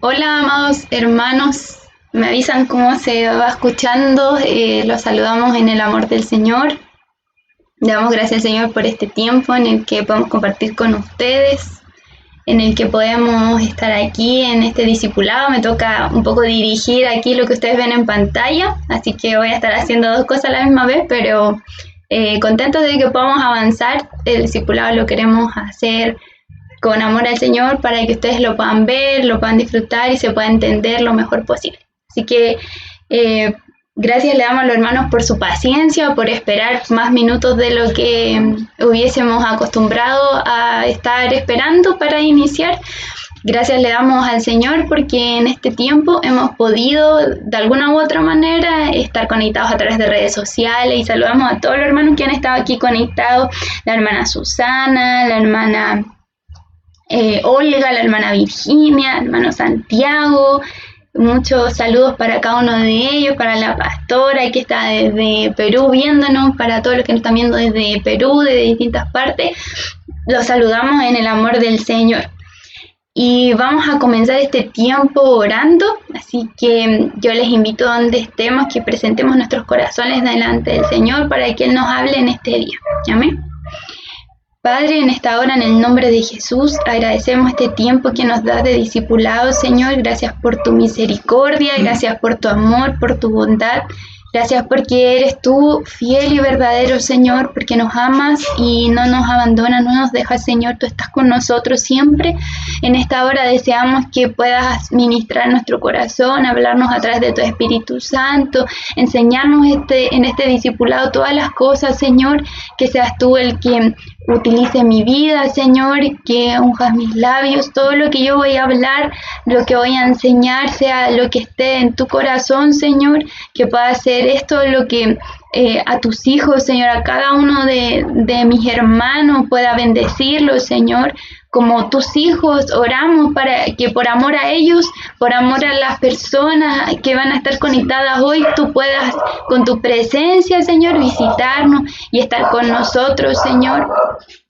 Hola, amados hermanos, me avisan cómo se va escuchando, los saludamos en el amor del Señor. Le damos gracias al Señor por este tiempo en el que podemos compartir con ustedes, en el que podemos estar aquí en este discipulado. Me toca un poco dirigir aquí lo que ustedes ven en pantalla, así que voy a estar haciendo dos cosas a la misma vez, pero contentos de que podamos avanzar. El discipulado lo queremos hacer con amor al Señor para que ustedes lo puedan ver, lo puedan disfrutar y se pueda entender lo mejor posible. Así que gracias le damos a los hermanos por su paciencia, por esperar más minutos de lo que hubiésemos acostumbrado a estar esperando para iniciar. Gracias le damos al Señor porque en este tiempo hemos podido de alguna u otra manera estar conectados a través de redes sociales, y saludamos a todos los hermanos que han estado aquí conectados, la hermana Susana, la hermana Olga, la hermana Virginia, el hermano Santiago. Muchos saludos para cada uno de ellos, para la pastora que está desde Perú viéndonos, para todos los que nos están viendo desde Perú, de distintas partes. Los saludamos en el amor del Señor. Y vamos a comenzar este tiempo orando, así que yo les invito donde estemos que presentemos nuestros corazones delante del Señor para que Él nos hable en este día. Amén. Padre, en esta hora, en el nombre de Jesús, agradecemos este tiempo que nos das de discipulado, Señor. Gracias por tu misericordia, gracias por tu amor, por tu bondad. Gracias porque eres tú fiel y verdadero, Señor, porque nos amas y no nos abandonas, no nos dejas, Señor. Tú estás con nosotros siempre. En esta hora deseamos que puedas ministrar nuestro corazón, hablarnos a través de tu Espíritu Santo, enseñarnos en este discipulado todas las cosas, Señor. Que seas tú el que utilice mi vida, Señor, que unjas mis labios. Todo lo que yo voy a hablar, lo que voy a enseñar, sea lo que esté en tu corazón, Señor, que pueda ser esto lo que a tus hijos, Señor, a cada uno de mis hermanos pueda bendecirlos, Señor. Como tus hijos oramos para que por amor a ellos, por amor a las personas que van a estar conectadas hoy, tú puedas con tu presencia, Señor, visitarnos y estar con nosotros, Señor,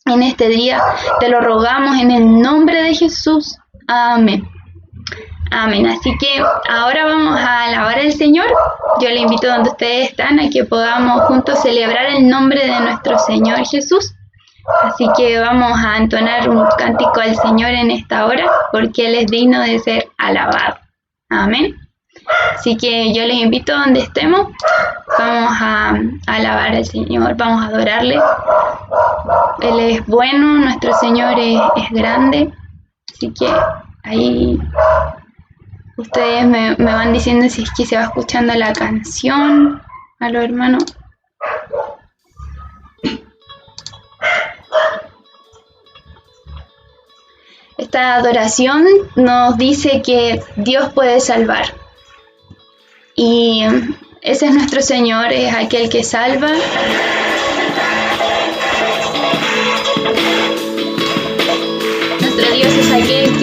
en este día. Te lo rogamos en el nombre de Jesús. Amén. Amén. Así que ahora vamos a alabar al Señor. Yo le invito donde ustedes están a que podamos juntos celebrar el nombre de nuestro Señor Jesús. Así que vamos a entonar un cántico al Señor en esta hora, porque Él es digno de ser alabado. Amén. Así que yo les invito donde estemos, vamos a alabar al Señor, vamos a adorarle. Él es bueno, nuestro Señor es grande. Así que ahí ustedes me van diciendo si es que se va escuchando la canción a los hermanos. Esta adoración nos dice que Dios puede salvar. Y ese es nuestro Señor, es aquel que salva. Nuestro Dios es aquel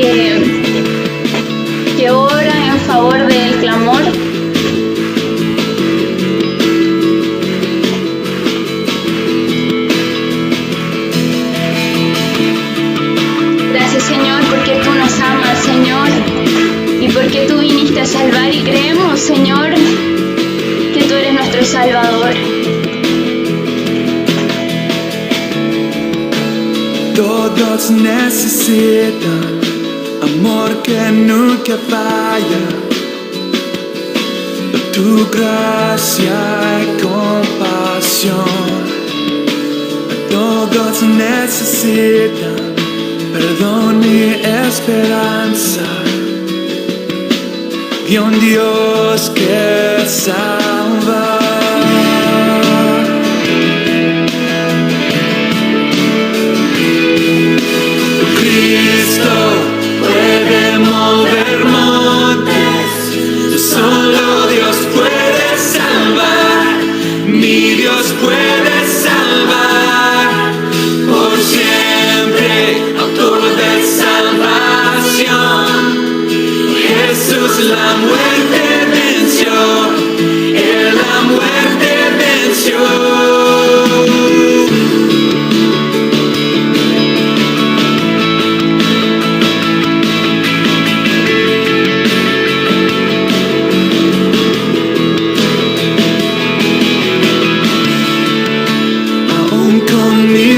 que ora en favor del clamor. Gracias, Señor, porque tú nos amas, Señor, y porque tú viniste a salvar, y creemos, Señor, que tú eres nuestro Salvador. Todos necesitan amor que nunca falla, tu gracia y compasión. Todos necesitan perdón y esperanza, y un Dios que salva. Cristo puede mover montes, solo Dios puede salvar, mi Dios puede salvar por siempre, autor de salvación. Jesús la muerte venció, Él la muerte venció.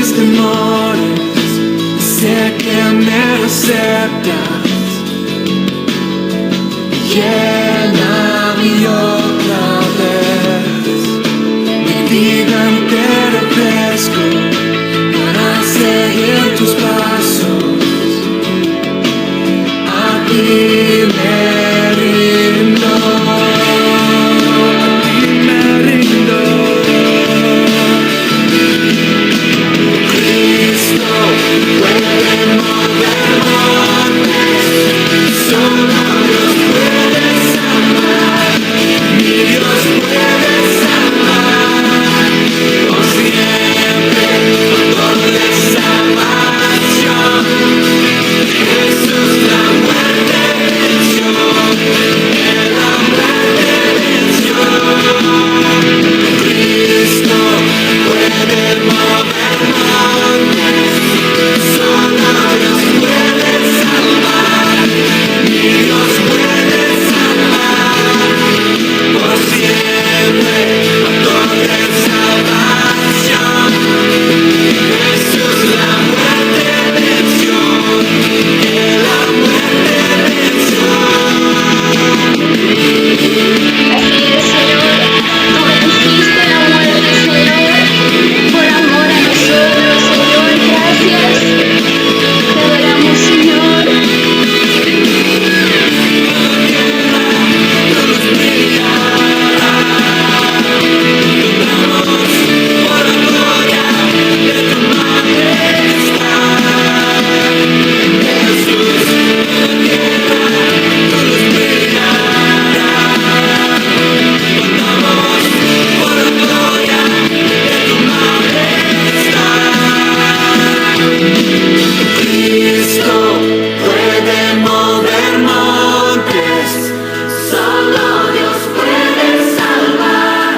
mis temores, sé que me aceptas. Lléname otra vez, mi vida entera ofrezco para seguir tus pasos. A ti me rindo, Cristo puede mover montes, solo Dios puede salvar, mi Dios puede salvar, por siempre, con don de salvación. Jesús la muerte venció, Él la muerte venció. Cristo puede mover montes, solo Dios puede salvar, mi Dios puede salvar, por siempre, con de salvación. Jesús la muerte venció, Él la muerte venció. Así es, Señor, tú venciste la muerte, Señor, por amor a nosotros, Señor, gracias. Te adoramos, Señor. Cristo puede mover montes, solo Dios puede salvar,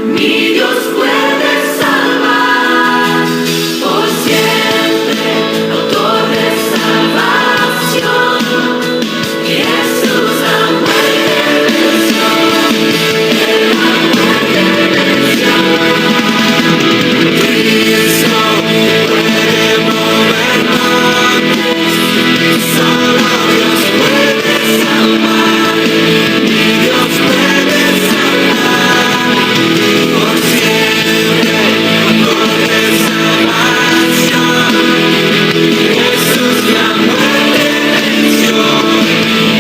mi Dios puede salvar, por siempre, autor de salvación. Jesús la muerte venció, Él la muerte venció. Cristo puede mover montes, solo Dios puede salvar, mi Dios puede salvar, por siempre, autor de salvación. Jesús la muerte venció,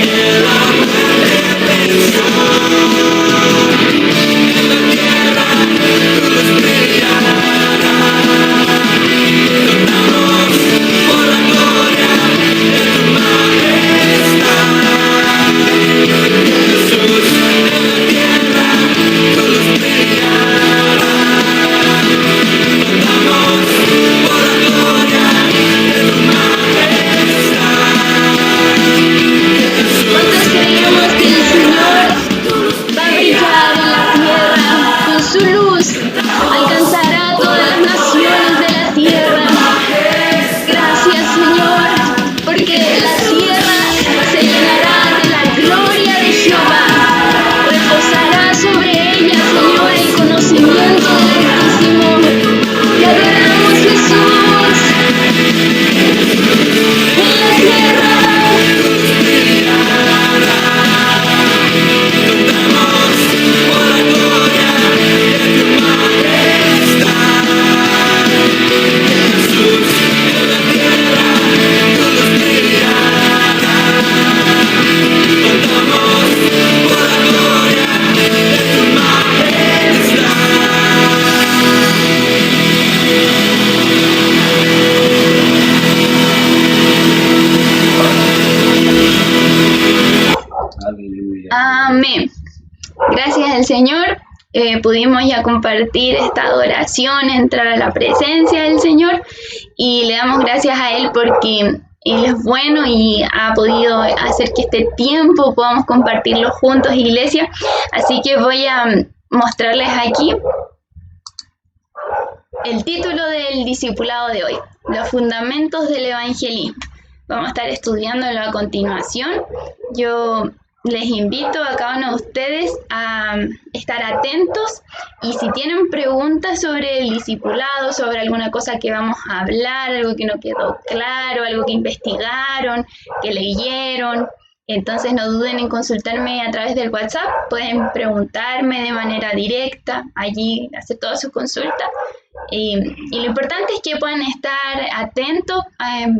Él la muerte venció. En la tierra tu luz brillará, cantamos por la gloria de tu majestad. Jesús, en la tierra tu luz brillará, cantamos por la gloria de tu majestad. ¿Cuántos creemos que el Señor va a brillar en la tierra con su luz? Alcanzará a todas las naciones de la tierra. Gracias, Señor, porque la tierra se llenará de la gloria de Jehová. Reposará sobre ella, Señor, el conocimiento del Altísimo. Te adoramos, Jesús. En la tierra. Amén. Gracias al Señor. Pudimos ya compartir esta adoración, entrar a la presencia del Señor, y le damos gracias a Él porque Él es bueno y ha podido hacer que este tiempo podamos compartirlo juntos, iglesia. Así que voy a mostrarles aquí el título del discipulado de hoy: los fundamentos del evangelismo. Vamos a estar estudiándolo a continuación. Yo les invito a cada uno de ustedes a estar atentos y si tienen preguntas sobre el discipulado, sobre alguna cosa que vamos a hablar, algo que no quedó claro, algo que investigaron, que leyeron, entonces no duden en consultarme a través del WhatsApp, pueden preguntarme de manera directa, allí hacer todas sus consultas. Y lo importante es que puedan estar atentos,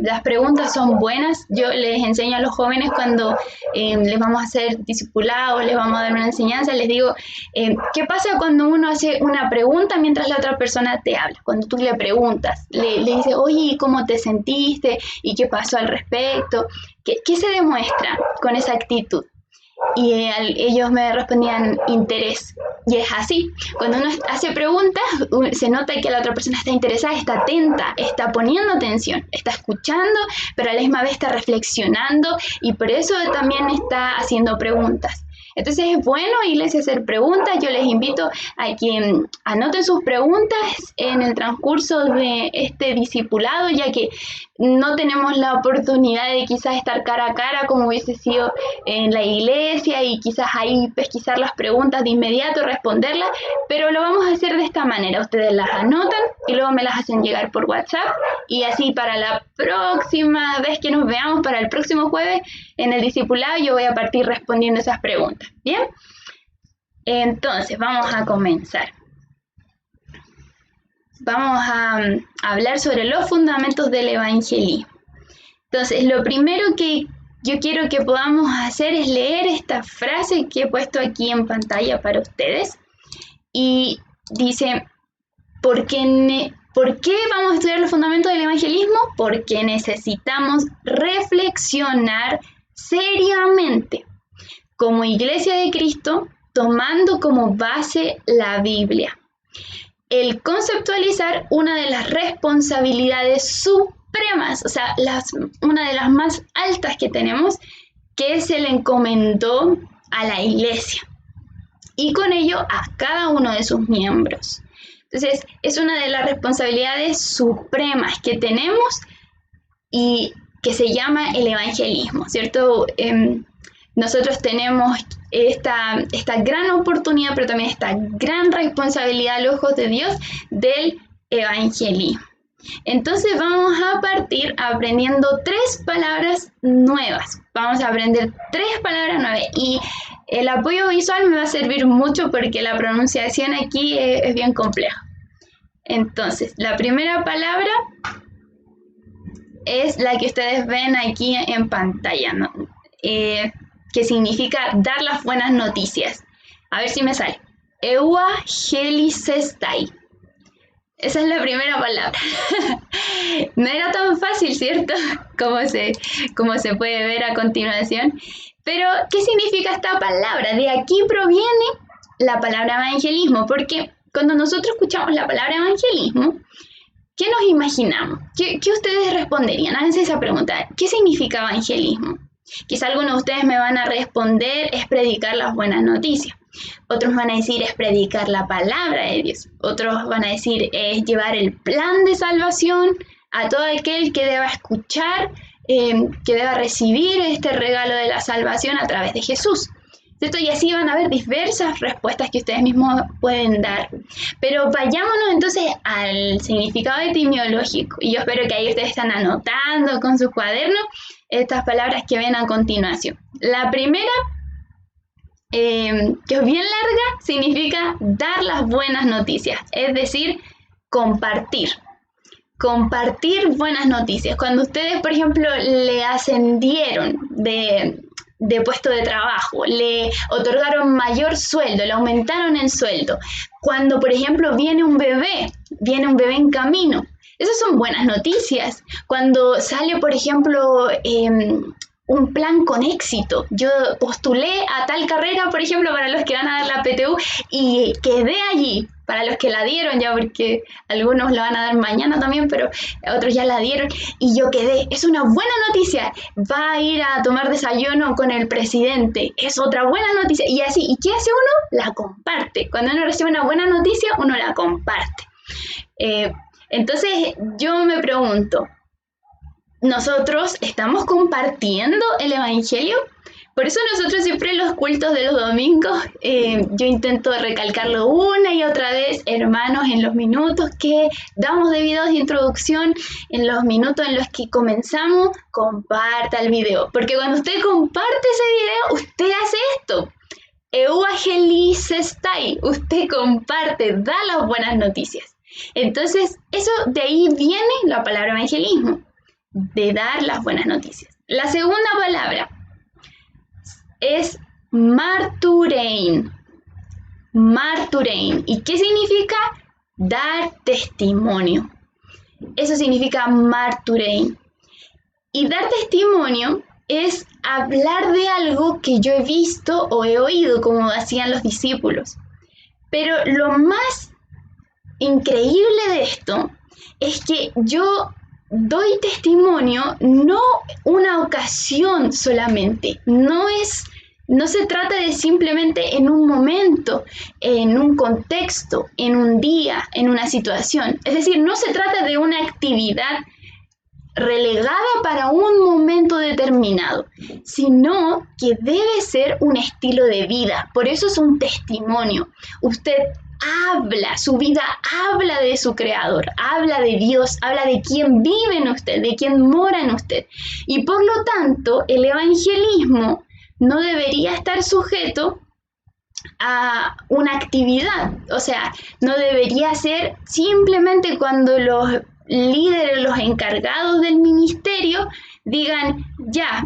las preguntas son buenas, yo les enseño a los jóvenes cuando les vamos a hacer discipulados, les vamos a dar una enseñanza, les digo, ¿qué pasa cuando uno hace una pregunta mientras la otra persona te habla? Cuando tú le preguntas, le dices, oye, ¿cómo te sentiste? ¿Y qué pasó al respecto? ¿Qué se demuestra con esa actitud? Y ellos me respondían interés. Y es así, cuando uno hace preguntas, se nota que la otra persona está interesada, está atenta, está poniendo atención, está escuchando, pero a la misma vez está reflexionando y por eso también está haciendo preguntas. Entonces es bueno, iglesia, hacer preguntas. Yo les invito a que anoten sus preguntas en el transcurso de este discipulado, ya que no tenemos la oportunidad de quizás estar cara a cara como hubiese sido en la iglesia y quizás ahí pesquisar las preguntas de inmediato, responderlas, pero lo vamos a hacer de esta manera. Ustedes las anotan y luego me las hacen llegar por WhatsApp y así para la próxima vez que nos veamos, para el próximo jueves en el discipulado, yo voy a partir respondiendo esas preguntas. ¿Bien? Entonces, vamos a comenzar. Vamos a hablar sobre los fundamentos del evangelismo. Entonces, lo primero que yo quiero que podamos hacer es leer esta frase que he puesto aquí en pantalla para ustedes. Y dice, ¿por qué vamos a estudiar los fundamentos del evangelismo? Porque necesitamos reflexionar seriamente como Iglesia de Cristo, tomando como base la Biblia. El conceptualizar una de las responsabilidades supremas, o sea, una de las más altas que tenemos, que se le encomendó a la Iglesia y con ello a cada uno de sus miembros. Entonces, es una de las responsabilidades supremas que tenemos y que se llama el evangelismo, ¿cierto? Nosotros tenemos esta gran oportunidad, pero también esta gran responsabilidad a los ojos de Dios del evangelismo. Entonces vamos a partir aprendiendo 3 palabras nuevas. Vamos a aprender 3 palabras nuevas y el apoyo visual me va a servir mucho porque la pronunciación aquí es bien compleja. Entonces, la primera palabra es la que ustedes ven aquí en pantalla, ¿no? Que significa dar las buenas noticias. A ver si me sale. Euangelisestai. Esa es la primera palabra. No era tan fácil, ¿cierto? Como se puede ver a continuación. Pero, ¿qué significa esta palabra? De aquí proviene la palabra evangelismo, porque cuando nosotros escuchamos la palabra evangelismo, ¿qué nos imaginamos? ¿Qué ustedes responderían? Háganse esa pregunta. ¿Qué significa evangelismo? Quizá algunos de ustedes me van a responder, es predicar las buenas noticias. Otros van a decir, es predicar la palabra de Dios. Otros van a decir, es llevar el plan de salvación a todo aquel que deba escuchar, que deba recibir este regalo de la salvación a través de Jesús. ¿Cierto? Y así van a haber diversas respuestas que ustedes mismos pueden dar. Pero vayámonos entonces al significado etimológico. Y yo espero que ahí ustedes están anotando con sus cuadernos estas palabras que ven a continuación. La primera, que es bien larga, significa dar las buenas noticias. Es decir, compartir. Compartir buenas noticias. Cuando ustedes, por ejemplo, le ascendieron de puesto de trabajo, le otorgaron mayor sueldo, le aumentaron el sueldo. Cuando, por ejemplo, viene un bebé en camino, esas son buenas noticias. Cuando sale, por ejemplo, un plan con éxito. Yo postulé a tal carrera, por ejemplo, para los que van a dar la PTU y quedé allí. Para los que la dieron ya, porque algunos la van a dar mañana también, pero otros ya la dieron y yo quedé. Es una buena noticia. Va a ir a tomar desayuno con el presidente. Es otra buena noticia. Y así, ¿y qué hace uno? La comparte. Cuando uno recibe una buena noticia, uno la comparte. Entonces, yo me pregunto, ¿nosotros estamos compartiendo el evangelio? Por eso nosotros siempre en los cultos de los domingos, yo intento recalcarlo una y otra vez, hermanos, en los minutos que damos de videos de introducción, en los minutos en los que comenzamos, comparta el video. Porque cuando usted comparte ese video, usted hace esto. Evangelicestai, usted comparte, da las buenas noticias. Entonces, eso de ahí viene la palabra evangelismo, de dar las buenas noticias. La segunda palabra es marturein. Marturein. ¿Y qué significa? Dar testimonio. Eso significa marturein. Y dar testimonio es hablar de algo que yo he visto o he oído, como hacían los discípulos. Pero lo más increíble de esto es que yo doy testimonio no una ocasión solamente, no se trata de simplemente en un momento, en un contexto, en un día, en una situación. Es decir, no se trata de una actividad relegada para un momento determinado, sino que debe ser un estilo de vida. Por eso es un testimonio. Usted habla, su vida habla de su creador, habla de Dios, habla de quién vive en usted, de quién mora en usted. Y por lo tanto, el evangelismo no debería estar sujeto a una actividad. O sea, no debería ser simplemente cuando los líderes, los encargados del ministerio digan, ya,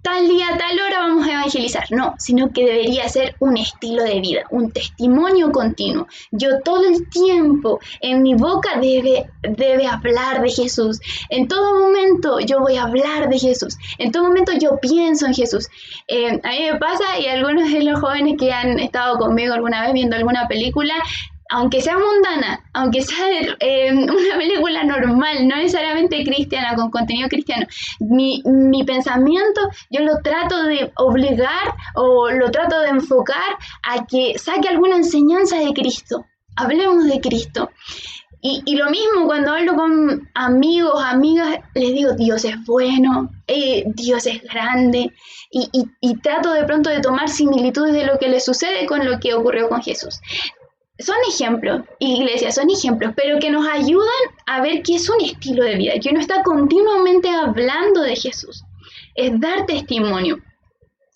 tal día, tal hora vamos a evangelizar. No, sino que debería ser un estilo de vida, un testimonio continuo. Yo todo el tiempo en mi boca debe hablar de Jesús. En todo momento yo voy a hablar de Jesús. En todo momento yo pienso en Jesús. A mí me pasa, y algunos de los jóvenes que han estado conmigo alguna vez viendo alguna película, aunque sea mundana, aunque sea una película normal, no necesariamente cristiana, con contenido cristiano, mi pensamiento yo lo trato de obligar o lo trato de enfocar a que saque alguna enseñanza de Cristo. Hablemos de Cristo. Y lo mismo cuando hablo con amigos, amigas, les digo, Dios es bueno, Dios es grande, y trato de pronto de tomar similitudes de lo que le sucede con lo que ocurrió con Jesús. Son ejemplos, iglesia, son ejemplos, pero que nos ayudan a ver que es un estilo de vida, que uno está continuamente hablando de Jesús. Es dar testimonio.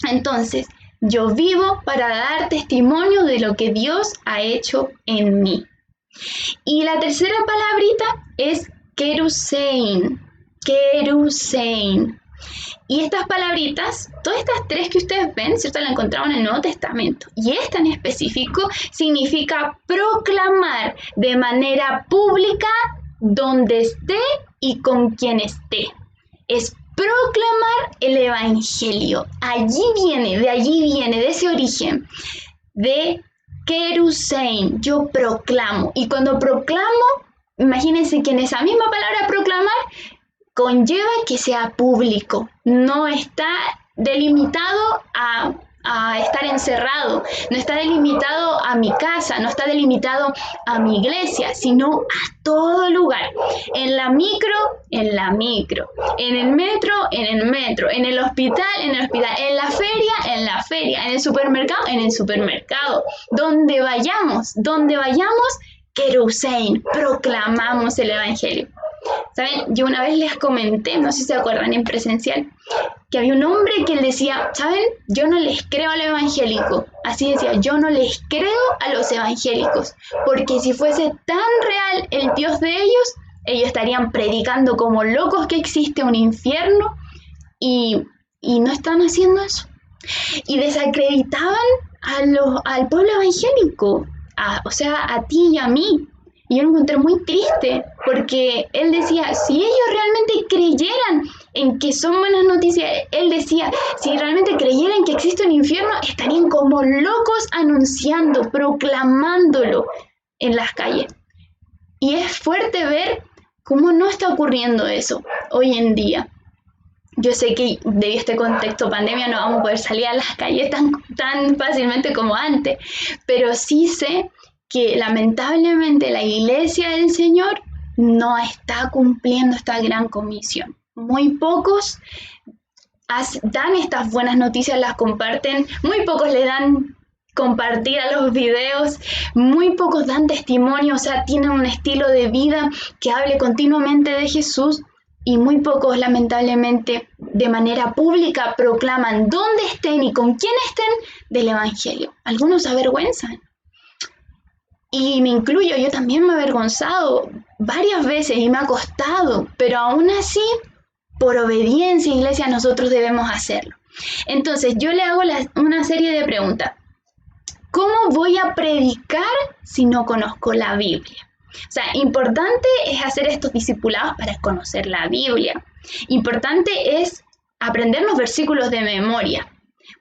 Entonces, yo vivo para dar testimonio de lo que Dios ha hecho en mí. Y la tercera palabrita es kerusein. Kerusein. Y estas palabritas, todas estas tres que ustedes ven, ¿cierto? La encontramos en el Nuevo Testamento. Y esta en específico significa proclamar de manera pública donde esté y con quien esté. Es proclamar el Evangelio. De allí viene, de ese origen, de kerusein. Yo proclamo. Y cuando proclamo, imagínense que en esa misma palabra proclamar, conlleva que sea público, no está delimitado a estar encerrado, no está delimitado a mi casa, no está delimitado a mi iglesia, sino a todo lugar. En la micro, en el metro, en el hospital, en la feria, en el supermercado, donde vayamos, kerusein, proclamamos el Evangelio. ¿Saben? Yo una vez les comenté, no sé si se acuerdan en presencial, que había un hombre que él decía, ¿saben? Yo no les creo al evangélico. Así decía, yo no les creo a los evangélicos, porque si fuese tan real el Dios de ellos estarían predicando como locos que existe un infierno y no están haciendo eso. Y desacreditaban al pueblo evangélico, o sea, a ti y a mí. Y yo lo encontré muy triste, porque él decía, si ellos realmente creyeran en que son buenas noticias, él decía, si realmente creyeran que existe un infierno, estarían como locos anunciando, proclamándolo en las calles. Y es fuerte ver cómo no está ocurriendo eso hoy en día. Yo sé que debido a este contexto pandemia no vamos a poder salir a las calles tan fácilmente como antes, pero sí sé que lamentablemente la iglesia del Señor no está cumpliendo esta gran comisión. Muy pocos dan estas buenas noticias, las comparten, muy pocos le dan compartir a los videos, muy pocos dan testimonio, o sea, tienen un estilo de vida que hable continuamente de Jesús, y muy pocos, lamentablemente, de manera pública proclaman dónde estén y con quién estén del Evangelio. Algunos se avergüenzan. Y me incluyo, yo también me he avergonzado varias veces y me ha costado, pero aún así, por obediencia, iglesia, nosotros debemos hacerlo. Entonces, yo le hago una serie de preguntas. ¿Cómo voy a predicar si no conozco la Biblia? O sea, importante es hacer estos discipulados para conocer la Biblia. Importante es aprender los versículos de memoria.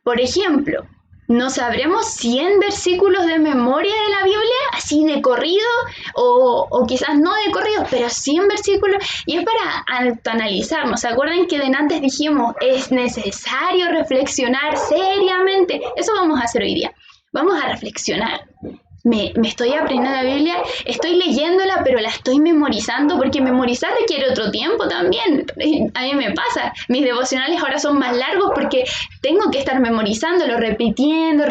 Por ejemplo, ¿no sabremos 100 versículos de memoria de la Biblia? Así de corrido, o quizás no de corrido, pero 100 versículos. Y es para autoanalizarnos. ¿Se acuerdan que antes dijimos, es necesario reflexionar seriamente? Eso vamos a hacer hoy día. Vamos a reflexionar. Me estoy aprendiendo la Biblia, estoy leyéndola, pero la estoy memorizando, porque memorizar requiere otro tiempo también. A mí me pasa, mis devocionales ahora son más largos porque tengo que estar memorizándolo, repitiendo,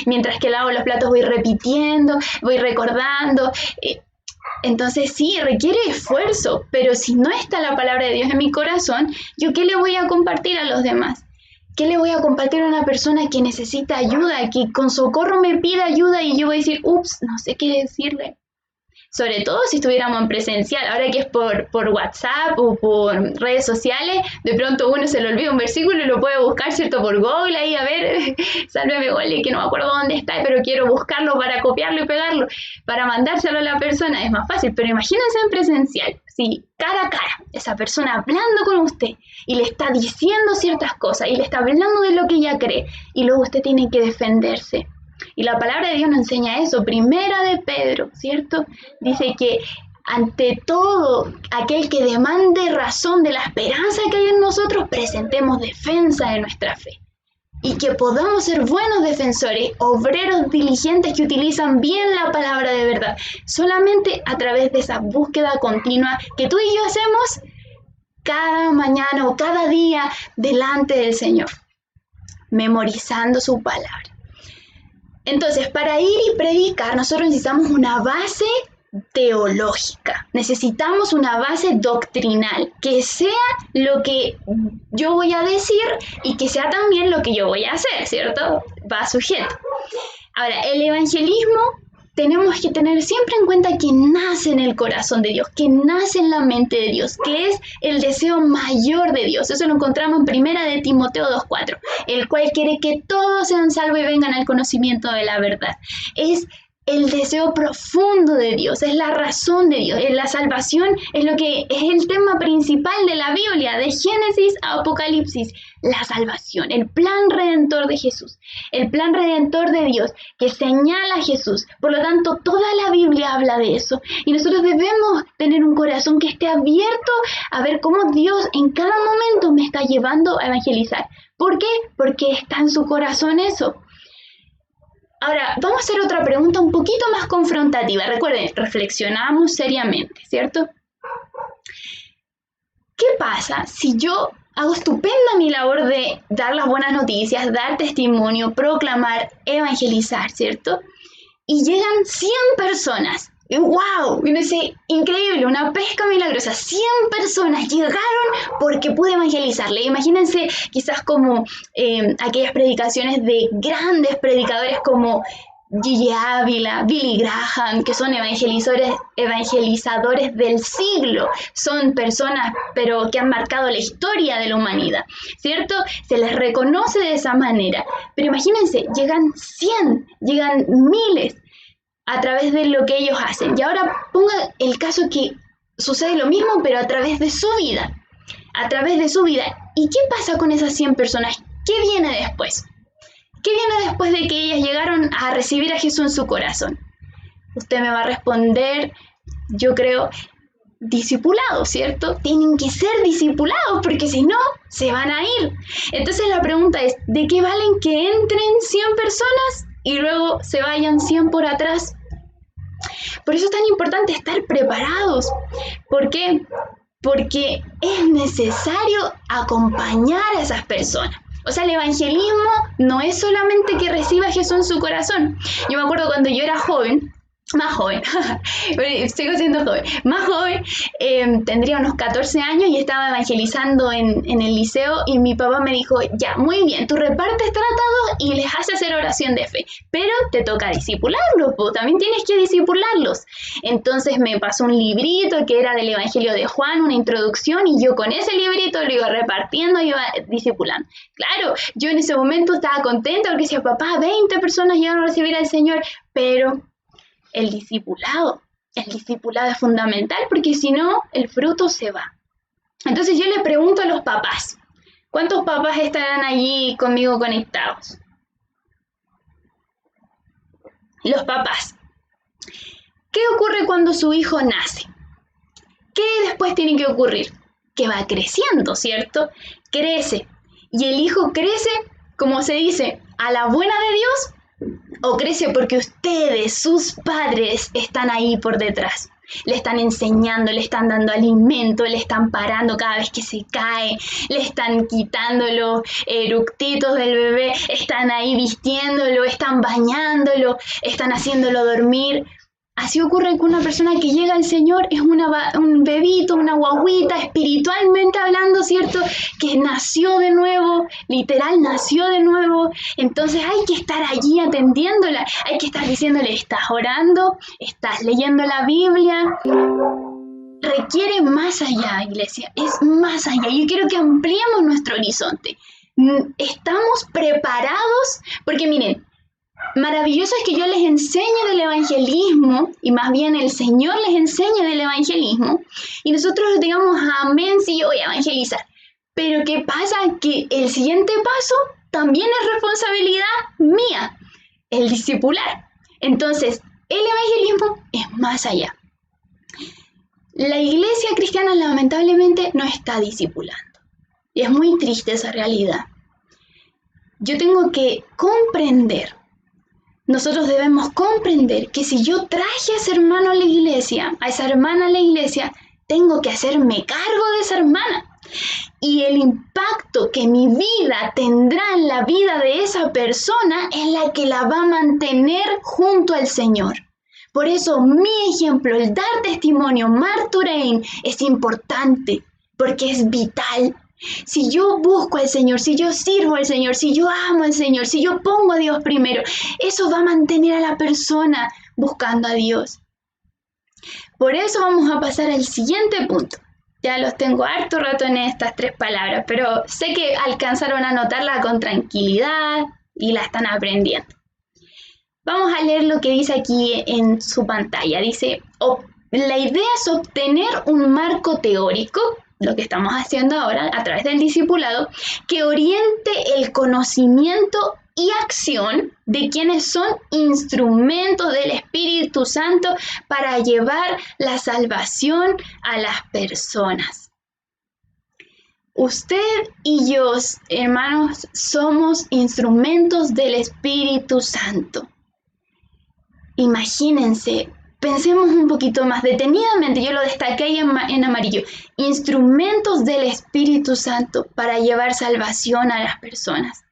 mientras que lavo los platos voy repitiendo, voy recordando. Entonces sí, requiere esfuerzo, pero si no está la palabra de Dios en mi corazón, ¿yo qué le voy a compartir a los demás? ¿Qué le voy a compartir a una persona que necesita ayuda, que con socorro me pide ayuda y yo voy a decir, ups, no sé qué decirle? Sobre todo si estuviéramos en presencial, ahora que es por WhatsApp o por redes sociales, de pronto uno se le olvida un versículo y lo puede buscar, ¿cierto? Por Google, ahí a ver, sálveme Google, que no me acuerdo dónde está, pero quiero buscarlo para copiarlo y pegarlo, para mandárselo a la persona, es más fácil. Pero imagínense en presencial, si cara a cara, esa persona hablando con usted y le está diciendo ciertas cosas y le está hablando de lo que ella cree y luego usted tiene que defenderse. Y la palabra de Dios nos enseña eso, Primera de Pedro, ¿cierto? Dice que ante todo, aquel que demande razón de la esperanza que hay en nosotros, presentemos defensa de nuestra fe. Y que podamos ser buenos defensores, obreros diligentes que utilizan bien la palabra de verdad, solamente a través de esa búsqueda continua que tú y yo hacemos cada mañana o cada día delante del Señor, memorizando su palabra. Entonces, para ir y predicar, nosotros necesitamos una base teológica, necesitamos una base doctrinal, que sea lo que yo voy a decir y que sea también lo que yo voy a hacer, ¿cierto? Va sujeto. Ahora, el evangelismo tenemos que tener siempre en cuenta que nace en el corazón de Dios, que nace en la mente de Dios, que es el deseo mayor de Dios. Eso lo encontramos en Primera de Timoteo 2:4, el cual quiere que todos sean salvos y vengan al conocimiento de la verdad. Es el deseo profundo de Dios, es la razón de Dios, es la salvación, es lo que es el tema principal de la Biblia, de Génesis a Apocalipsis, la salvación, el plan redentor de Jesús, el plan redentor de Dios que señala a Jesús. Por lo tanto, toda la Biblia habla de eso y nosotros debemos tener un corazón que esté abierto a ver cómo Dios en cada momento me está llevando a evangelizar. ¿Por qué? Porque está en su corazón eso. Ahora, vamos a hacer otra pregunta un poquito más confrontativa. Recuerden, reflexionamos seriamente, ¿cierto? ¿Qué pasa si yo hago estupenda mi labor de dar las buenas noticias, dar testimonio, proclamar, evangelizar, ¿cierto? Y llegan 100 personas. Y ¡wow! Y me dice, increíble, una pesca milagrosa. 100 personas llegaron porque pude evangelizarle. Imagínense quizás como aquellas predicaciones de grandes predicadores como Gigi Ávila, Billy Graham, que son evangelizadores del siglo. Son personas, pero que han marcado la historia de la humanidad, ¿cierto? Se les reconoce de esa manera. Pero imagínense, llegan 100, llegan miles a través de lo que ellos hacen. Y ahora ponga el caso que sucede lo mismo, pero a través de su vida. A través de su vida. ¿Y qué pasa con esas 100 personas? ¿Qué viene después? ¿Qué viene después de que ellas llegaron a recibir a Jesús en su corazón? Usted me va a responder, yo creo, discipulados, ¿cierto? Tienen que ser discipulados porque si no, se van a ir. Entonces la pregunta es, ¿de qué valen que entren 100 personas y luego se vayan 100 por atrás? Por eso es tan importante estar preparados. ¿Por qué? porque es necesario acompañar a esas personas. O sea, el evangelismo no es solamente que reciba a Jesús en su corazón. Yo me acuerdo cuando yo era joven, más joven, sigo siendo joven, más joven, tendría unos 14 años y estaba evangelizando en el liceo y mi papá me dijo, ya, muy bien, tú repartes tratados y les haces hacer oración de fe, pero te toca discipularlos, pues, también tienes que discipularlos. Entonces me pasó un librito que era del Evangelio de Juan, una introducción, y yo con ese librito lo iba repartiendo, iba discipulando. Claro, yo en ese momento estaba contenta porque decía, papá, 20 personas iban a recibir al Señor, pero el discipulado es fundamental porque si no, el fruto se va. Entonces yo le pregunto a los papás, ¿cuántos papás estarán allí conmigo conectados? Los papás. ¿Qué ocurre cuando su hijo nace? ¿Qué después tiene que ocurrir? Que va creciendo, ¿cierto? Crece. Y el hijo crece, como se dice, a la buena de Dios, o crece porque ustedes, sus padres, están ahí por detrás. Le están enseñando, le están dando alimento, le están parando cada vez que se cae, le están quitando los eructitos del bebé, están ahí vistiéndolo, están bañándolo, están haciéndolo dormir. Así ocurre con una persona que llega al Señor, es un bebito, una guaguita, espiritualmente hablando, ¿cierto? Que nació de nuevo, literal nació de nuevo. Entonces hay que estar allí atendiéndola, hay que estar diciéndole, estás orando, estás leyendo la Biblia. Requiere más allá, iglesia, es más allá. Yo quiero que ampliemos nuestro horizonte. Estamos preparados, porque miren, maravilloso es que yo les enseñe del evangelismo, y más bien el Señor les enseñe del evangelismo, y nosotros digamos, amén, sí, yo voy a evangelizar. Pero ¿qué pasa? Que el siguiente paso también es responsabilidad mía, el discipular. Entonces, el evangelismo es más allá. La iglesia cristiana lamentablemente no está discipulando, y es muy triste esa realidad. Yo tengo que comprender. Nosotros debemos comprender que si yo traje a ese hermano a la iglesia, a esa hermana a la iglesia, tengo que hacerme cargo de esa hermana. Y el impacto que mi vida tendrá en la vida de esa persona es la que la va a mantener junto al Señor. Por eso mi ejemplo, el dar testimonio, Marturein, es importante, porque es vital. Si yo busco al Señor, si yo sirvo al Señor, si yo amo al Señor, si yo pongo a Dios primero, eso va a mantener a la persona buscando a Dios. Por eso vamos a pasar al siguiente punto. Ya los tengo harto rato en estas 3 palabras, pero sé que alcanzaron a notarla con tranquilidad y la están aprendiendo. Vamos a leer lo que dice aquí en su pantalla. Dice, la idea es obtener un marco teórico, lo que estamos haciendo ahora a través del discipulado, que oriente el conocimiento y acción de quienes son instrumentos del Espíritu Santo para llevar la salvación a las personas. Usted y yo, hermanos, somos instrumentos del Espíritu Santo. Imagínense, pensemos un poquito más detenidamente, yo lo destaqué ahí en amarillo, instrumentos del Espíritu Santo para llevar salvación a las personas.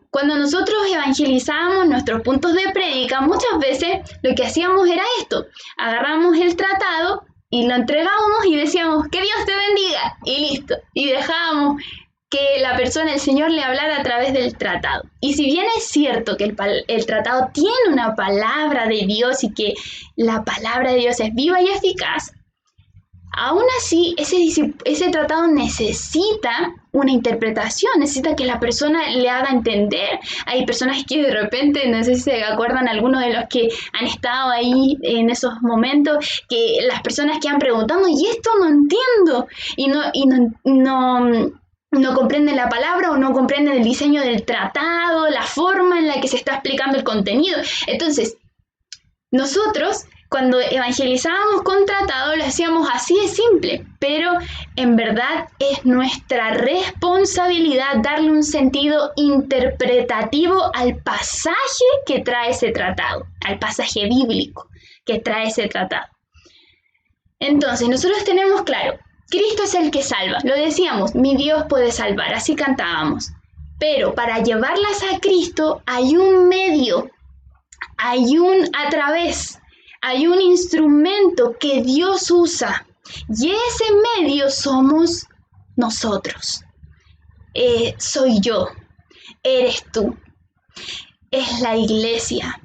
Cuando nosotros evangelizábamos nuestros puntos de prédica, muchas veces lo que hacíamos era esto, agarramos el tratado y lo entregábamos y decíamos, que Dios te bendiga, y listo, y dejábamos que la persona, el Señor, le hablara a través del tratado. Y si bien es cierto que el tratado tiene una palabra de Dios y que la palabra de Dios es viva y eficaz, aún así ese tratado necesita una interpretación, necesita que la persona le haga entender. Hay personas que de repente, no sé si se acuerdan algunos de los que han estado ahí en esos momentos, que las personas quedan preguntando, y esto no entiendo, no comprenden la palabra o no comprenden el diseño del tratado, la forma en la que se está explicando el contenido. Entonces, nosotros cuando evangelizábamos con tratado lo hacíamos así de simple, pero en verdad es nuestra responsabilidad darle un sentido interpretativo al pasaje que trae ese tratado, al pasaje bíblico que trae ese tratado. Entonces, nosotros tenemos claro, Cristo es el que salva. Lo decíamos, mi Dios puede salvar, así cantábamos. Pero para llevarlas a Cristo hay un medio, hay un instrumento que Dios usa. Y ese medio somos nosotros. Soy yo, eres tú, es la iglesia.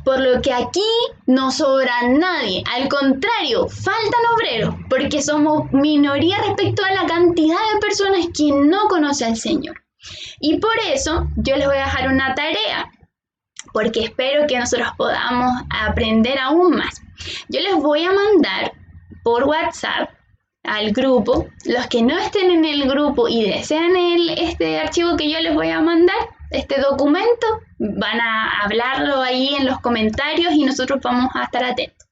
Por lo que aquí no sobra nadie, al contrario, faltan obreros, porque somos minoría respecto a la cantidad de personas que no conocen al Señor. Y por eso yo les voy a dejar una tarea, porque espero que nosotros podamos aprender aún más. Yo les voy a mandar por WhatsApp al grupo. Los que no estén en el grupo y desean este archivo que yo les voy a mandar, este documento, van a hablarlo ahí en los comentarios y nosotros vamos a estar atentos.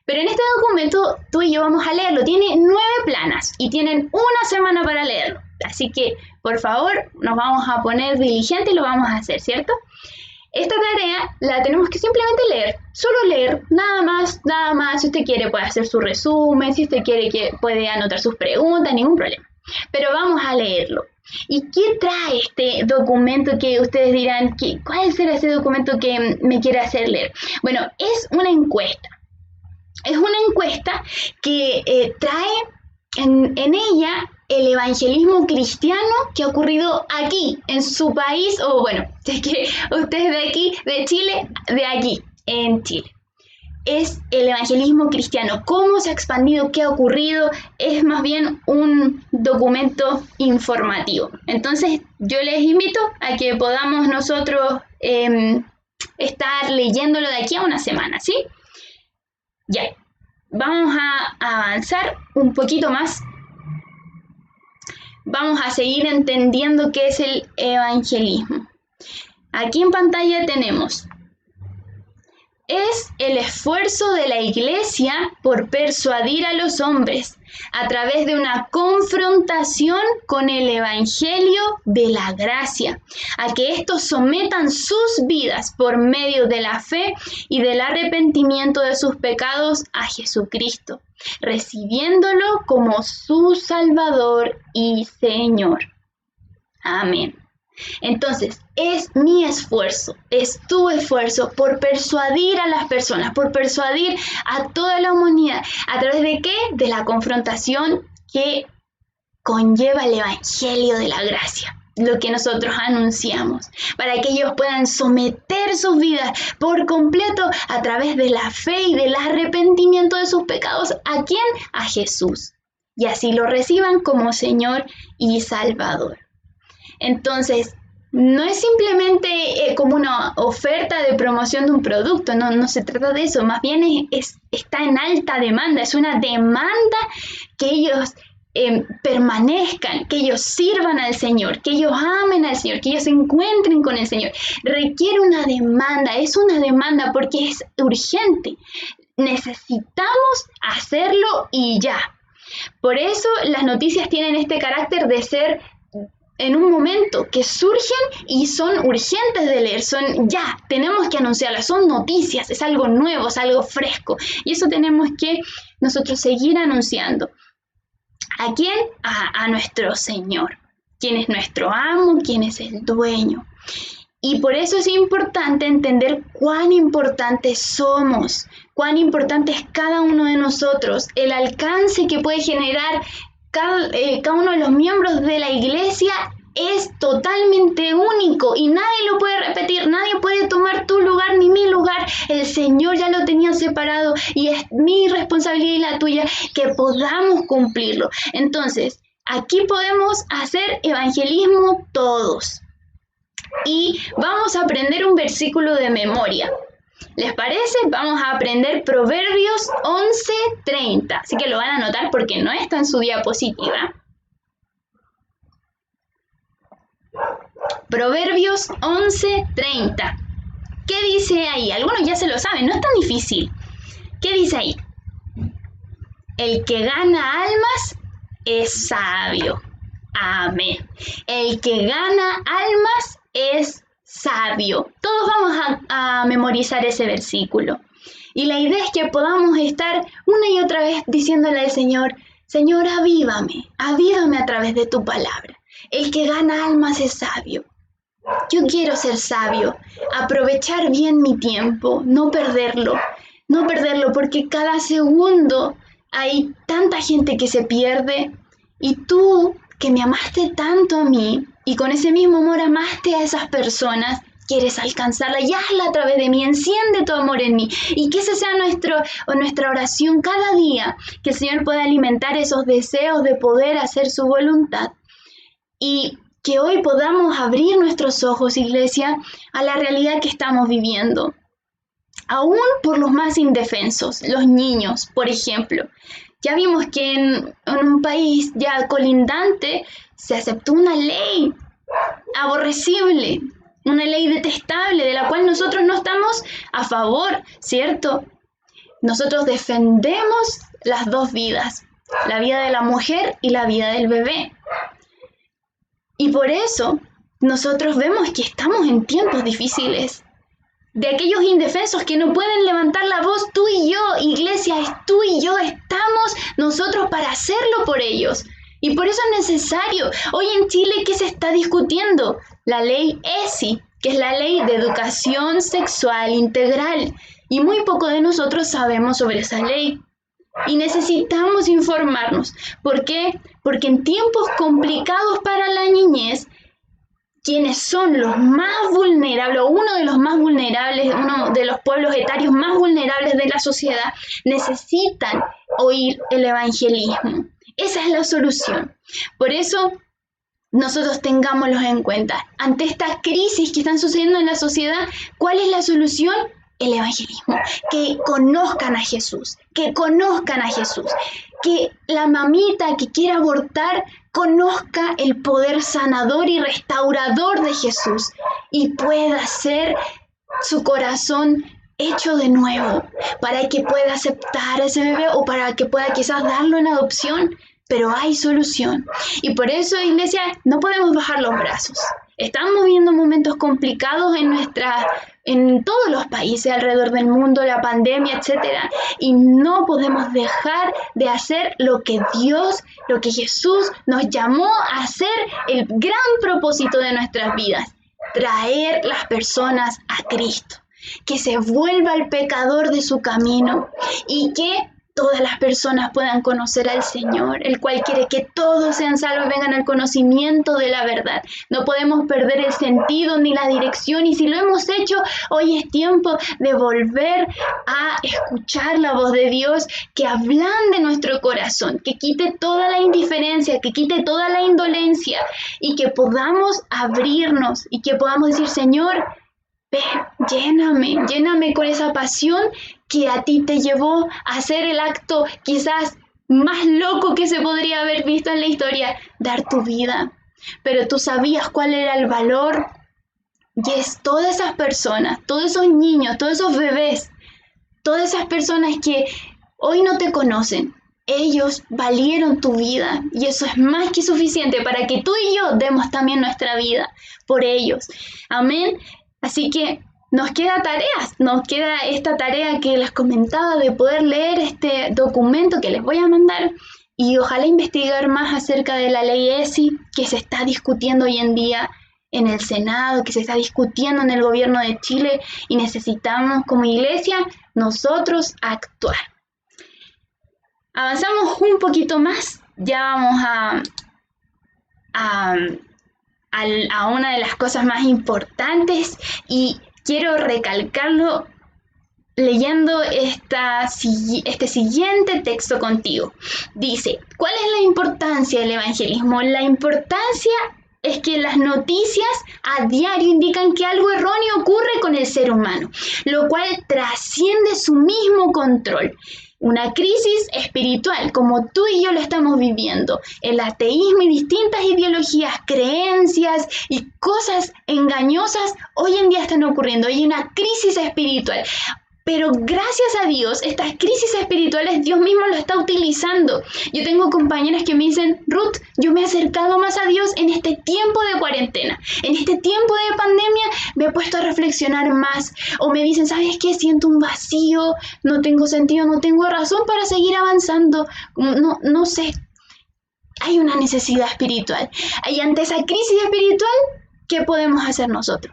Pero en este documento tú y yo vamos a leerlo. Tiene 9 planas y tienen una semana para leerlo. Así que, por favor, nos vamos a poner diligentes y lo vamos a hacer, ¿cierto? Esta tarea la tenemos que simplemente leer, solo leer, nada más. Si usted quiere puede hacer su resumen, si usted quiere puede anotar sus preguntas, ningún problema. Pero vamos a leerlo. ¿Y qué trae este documento que ustedes dirán, cuál será ese documento que me quiere hacer leer? Bueno, es una encuesta. Es una encuesta que trae en ella el evangelismo cristiano que ha ocurrido aquí, en su país, o bueno, es que ustedes de aquí, de Chile, de aquí, en Chile. Es el evangelismo cristiano, cómo se ha expandido, qué ha ocurrido, es más bien un documento informativo. Entonces, yo les invito a que podamos nosotros estar leyéndolo de aquí a una semana, ¿sí? Ya, vamos a avanzar un poquito más. Vamos a seguir entendiendo qué es el evangelismo. Aquí en pantalla tenemos: es el esfuerzo de la iglesia por persuadir a los hombres a través de una confrontación con el evangelio de la gracia, a que estos sometan sus vidas por medio de la fe y del arrepentimiento de sus pecados a Jesucristo, recibiéndolo como su Salvador y Señor. Amén. Entonces, es mi esfuerzo, es tu esfuerzo por persuadir a las personas, por persuadir a toda la humanidad. ¿A través de qué? De la confrontación que conlleva el evangelio de la gracia, lo que nosotros anunciamos, para que ellos puedan someter sus vidas por completo a través de la fe y del arrepentimiento de sus pecados. ¿A quién? A Jesús. Y así lo reciban como Señor y Salvador. Entonces, no es simplemente como una oferta de promoción de un producto, no se trata de eso, más bien está en alta demanda, es una demanda que ellos permanezcan, que ellos sirvan al Señor, que ellos amen al Señor, que ellos se encuentren con el Señor. Requiere una demanda, es una demanda porque es urgente, necesitamos hacerlo y ya. Por eso las noticias tienen este carácter de ser en un momento, que surgen y son urgentes de leer, son ya, tenemos que anunciarlas, son noticias, es algo nuevo, es algo fresco, y eso tenemos que nosotros seguir anunciando. ¿A quién? A nuestro Señor, quien es nuestro amo, quien es el dueño. Y por eso es importante entender cuán importantes somos, cuán importante es cada uno de nosotros, el alcance que puede generar cada uno de los miembros de la iglesia es totalmente único y nadie lo puede repetir, nadie puede tomar tu lugar ni mi lugar. El Señor ya lo tenía separado y es mi responsabilidad y la tuya que podamos cumplirlo. Entonces, aquí podemos hacer evangelismo todos y vamos a aprender un versículo de memoria. ¿Les parece? Vamos a aprender Proverbios 11:30. Así que lo van a anotar porque no está en su diapositiva. Proverbios 11:30. ¿Qué dice ahí? Algunos ya se lo saben, no es tan difícil. ¿Qué dice ahí? El que gana almas es sabio. Amén. El que gana almas es sabio. Todos vamos a memorizar ese versículo. Y la idea es que podamos estar una y otra vez diciéndole al Señor, Señor, avívame a través de tu palabra. El que gana almas es sabio. Yo quiero ser sabio, aprovechar bien mi tiempo, no perderlo, porque cada segundo hay tanta gente que se pierde y tú que me amaste tanto a mí y con ese mismo amor amaste a esas personas, quieres alcanzarla y hazla a través de mí, enciende tu amor en mí y que esa sea nuestra oración cada día, que el Señor pueda alimentar esos deseos de poder hacer su voluntad y que hoy podamos abrir nuestros ojos, iglesia, a la realidad que estamos viviendo. Aún por los más indefensos, los niños, por ejemplo. Ya vimos que en un país ya colindante se aceptó una ley aborrecible, una ley detestable de la cual nosotros no estamos a favor, ¿cierto? Nosotros defendemos las dos vidas, la vida de la mujer y la vida del bebé. Y por eso nosotros vemos que estamos en tiempos difíciles. De aquellos indefensos que no pueden levantar la voz, tú y yo, iglesia, tú y yo estamos nosotros para hacerlo por ellos. Y por eso es necesario. Hoy en Chile, ¿qué se está discutiendo? La ley ESI, que es la ley de educación sexual integral. Y muy poco de nosotros sabemos sobre esa ley. Y necesitamos informarnos. ¿Por qué? Porque en tiempos complicados para la niñez, quienes son los más vulnerables, o uno de los más vulnerables, uno de los pueblos etarios más vulnerables de la sociedad, necesitan oír el evangelismo. Esa es la solución. Por eso, nosotros tengámoslos en cuenta. Ante esta crisis que están sucediendo en la sociedad, ¿cuál es la solución? El evangelismo, que conozcan a Jesús, que la mamita que quiera abortar conozca el poder sanador y restaurador de Jesús y pueda ser su corazón hecho de nuevo para que pueda aceptar a ese bebé o para que pueda quizás darlo en adopción, pero hay solución. Y por eso, iglesia, no podemos bajar los brazos. Estamos viviendo momentos complicados en todos los países alrededor del mundo, la pandemia, etcétera, y no podemos dejar de hacer lo que Jesús nos llamó a hacer, el gran propósito de nuestras vidas, traer las personas a Cristo, que se vuelva el pecador de su camino y que todas las personas puedan conocer al Señor, el cual quiere que todos sean salvos y vengan al conocimiento de la verdad. No podemos perder el sentido ni la dirección, y si lo hemos hecho, hoy es tiempo de volver a escuchar la voz de Dios, que ablande nuestro corazón, que quite toda la indiferencia, que quite toda la indolencia, y que podamos abrirnos y que podamos decir: Señor, lléname con esa pasión que a ti te llevó a hacer el acto quizás más loco que se podría haber visto en la historia, dar tu vida. Pero tú sabías cuál era el valor, y es todas esas personas, todos esos niños, todos esos bebés, todas esas personas que hoy no te conocen. Ellos valieron tu vida y eso es más que suficiente para que tú y yo demos también nuestra vida por ellos. Amén. Así que nos queda esta tarea que les comentaba de poder leer este documento que les voy a mandar y ojalá investigar más acerca de la ley ESI que se está discutiendo hoy en día en el Senado, que se está discutiendo en el gobierno de Chile, y necesitamos como iglesia nosotros actuar. Avanzamos un poquito más, ya vamos a una de las cosas más importantes, y quiero recalcarlo leyendo este siguiente texto contigo. Dice: ¿cuál es la importancia del evangelismo? La importancia es que las noticias a diario indican que algo erróneo ocurre con el ser humano, lo cual trasciende su mismo control. Una crisis espiritual, como tú y yo lo estamos viviendo. El ateísmo y distintas ideologías, creencias y cosas engañosas hoy en día están ocurriendo. Hay una crisis espiritual. Pero gracias a Dios, estas crisis espirituales Dios mismo lo está utilizando. Yo tengo compañeras que me dicen, Ruth, yo me he acercado más a Dios en este tiempo de cuarentena. En este tiempo de pandemia me he puesto a reflexionar más. O me dicen, ¿sabes qué? Siento un vacío, no tengo sentido, no tengo razón para seguir avanzando. No sé. Hay una necesidad espiritual. Y ante esa crisis espiritual, ¿qué podemos hacer nosotros?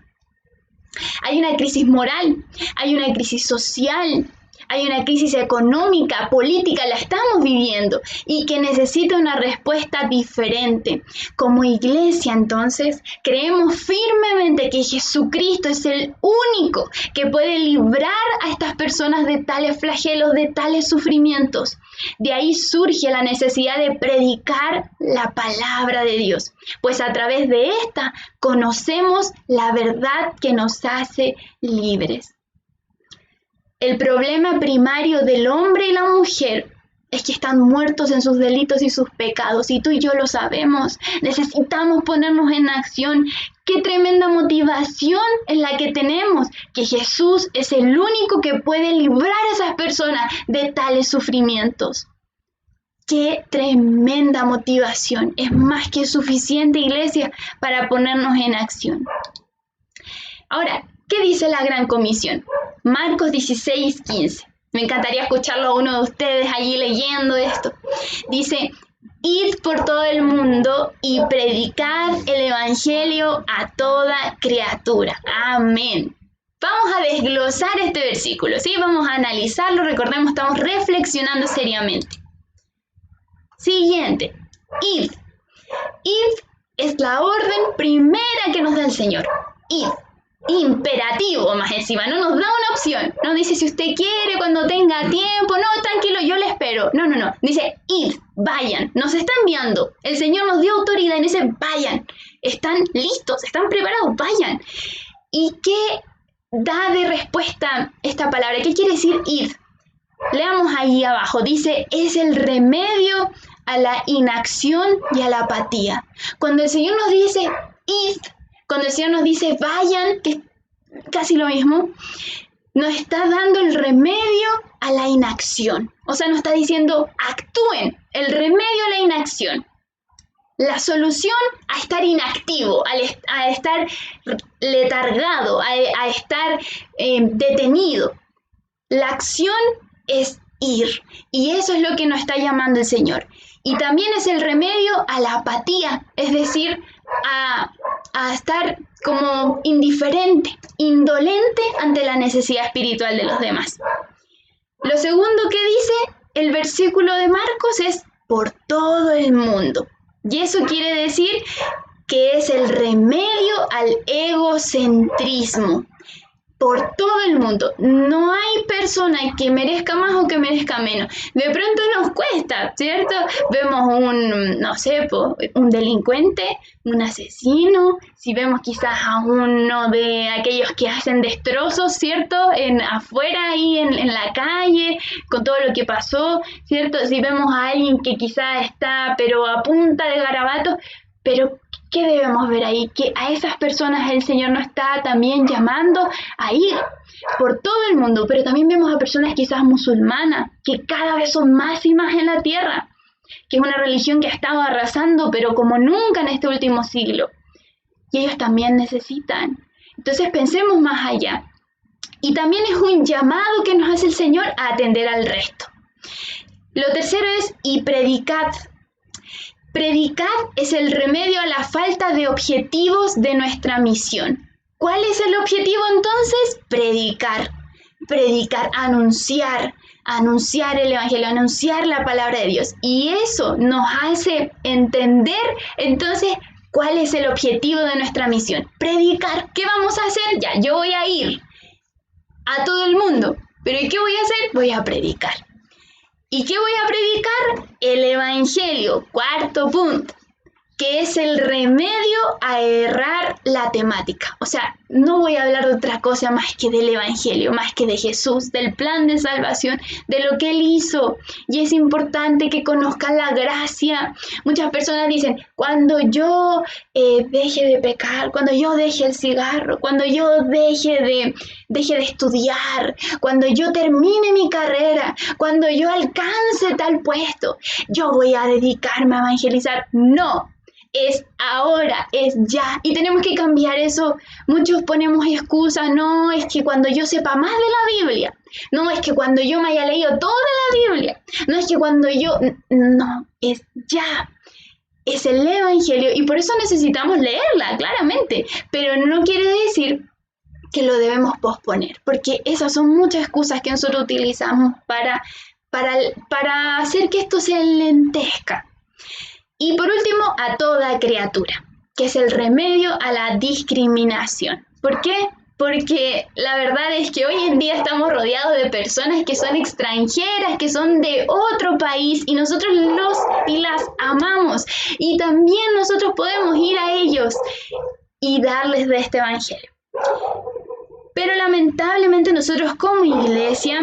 Hay una crisis moral, hay una crisis social, hay una crisis económica, política, la estamos viviendo y que necesita una respuesta diferente. Como iglesia, entonces, creemos firmemente que Jesucristo es el único que puede librar a estas personas de tales flagelos, de tales sufrimientos. De ahí surge la necesidad de predicar la palabra de Dios, pues a través de esta conocemos la verdad que nos hace libres. El problema primario del hombre y la mujer es que están muertos en sus delitos y sus pecados, y tú y yo lo sabemos. Necesitamos ponernos en acción. ¡Qué tremenda motivación es la que tenemos! Que Jesús es el único que puede librar a esas personas de tales sufrimientos. ¡Qué tremenda motivación! Es más que suficiente, iglesia, para ponernos en acción. Ahora, ¿qué dice la Gran Comisión? Marcos 16:15. Me encantaría escucharlo a uno de ustedes allí leyendo esto. Dice, id por todo el mundo y predicad el evangelio a toda criatura. Amén. Vamos a desglosar este versículo, ¿sí? Vamos a analizarlo. Recordemos, estamos reflexionando seriamente. Siguiente. Id. Id es la orden primera que nos da el Señor. Id. Imperativo más encima, no nos da una opción, no dice si usted quiere, cuando tenga tiempo, no, tranquilo, yo le espero, no, dice id, vayan, nos está enviando, el Señor nos dio autoridad y dice vayan, están listos, están preparados, vayan. ¿Y qué da de respuesta esta palabra? ¿Qué quiere decir id? Leamos ahí abajo, dice es el remedio a la inacción y a la apatía. Cuando el Señor nos dice id, cuando el Señor nos dice vayan, que es casi lo mismo, nos está dando el remedio a la inacción. O sea, nos está diciendo actúen, el remedio a la inacción. La solución a estar inactivo, a estar letargado, a estar detenido. La acción es ir. Y eso es lo que nos está llamando el Señor. Y también es el remedio a la apatía, es decir, a estar como indiferente, indolente ante la necesidad espiritual de los demás. Lo segundo que dice el versículo de Marcos es por todo el mundo. Y eso quiere decir que es el remedio al egocentrismo. Por todo el mundo. No hay persona que merezca más o que merezca menos. De pronto nos cuesta, ¿cierto? Vemos un delincuente, un asesino, si vemos quizás a uno de aquellos que hacen destrozos, ¿cierto? Afuera ahí en la calle, con todo lo que pasó, ¿cierto? Si vemos a alguien que quizás está, pero a punta de garabatos, pero ¿qué debemos ver ahí? Que a esas personas el Señor nos está también llamando a ir por todo el mundo, pero también vemos a personas quizás musulmanas, que cada vez son más y más en la tierra, que es una religión que ha estado arrasando, pero como nunca en este último siglo. Y ellos también necesitan. Entonces pensemos más allá. Y también es un llamado que nos hace el Señor a atender al resto. Lo tercero es, y predicad. Predicar es el remedio a la falta de objetivos de nuestra misión. ¿Cuál es el objetivo entonces? Predicar, anunciar el Evangelio, anunciar la palabra de Dios. Y eso nos hace entender entonces cuál es el objetivo de nuestra misión. Predicar. ¿Qué vamos a hacer? Ya, yo voy a ir a todo el mundo. ¿Pero ¿y qué voy a hacer? Voy a predicar. ¿Y qué voy a predicar? El Evangelio, cuarto punto, que es el remedio a errar la temática. O sea, no voy a hablar de otra cosa más que del Evangelio, más que de Jesús, del plan de salvación, de lo que Él hizo. Y es importante que conozcan la gracia. Muchas personas dicen, cuando yo deje de pecar, cuando yo deje el cigarro, cuando yo deje de estudiar, cuando yo termine mi carrera, cuando yo alcance tal puesto, yo voy a dedicarme a evangelizar. No. Es ahora, es ya, y tenemos que cambiar eso. Muchos ponemos excusas, no, es que cuando yo sepa más de la Biblia, no, es que cuando yo me haya leído toda la Biblia, no, es que cuando yo, no, es ya, es el Evangelio, y por eso necesitamos leerla, claramente, pero no quiere decir que lo debemos posponer, porque esas son muchas excusas que nosotros utilizamos para hacer que esto se enlentezca. Y por último, a toda criatura, que es el remedio a la discriminación. ¿Por qué? Porque la verdad es que hoy en día estamos rodeados de personas que son extranjeras, que son de otro país, y nosotros los y las amamos. Y también nosotros podemos ir a ellos y darles de este evangelio. Pero lamentablemente nosotros como iglesia,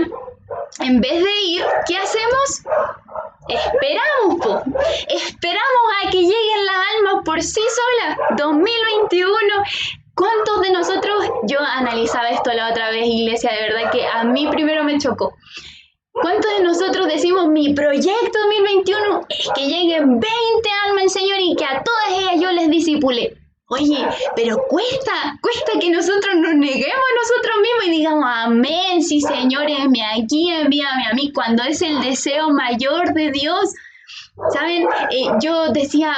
en vez de ir, ¿qué hacemos? Esperamos a que lleguen las almas por sí solas. 2021. ¿Cuántos de nosotros? Yo analizaba esto la otra vez, iglesia, de verdad que a mí primero me chocó. ¿Cuántos de nosotros decimos, mi proyecto 2021 es que lleguen 20 almas al Señor y que a todas ellas yo les disipule? Oye, pero cuesta que nosotros nos neguemos a nosotros mismos y digamos, amén, sí, Señor, envíame aquí, envíame a mí, cuando es el deseo mayor de Dios. ¿Saben? Yo decía,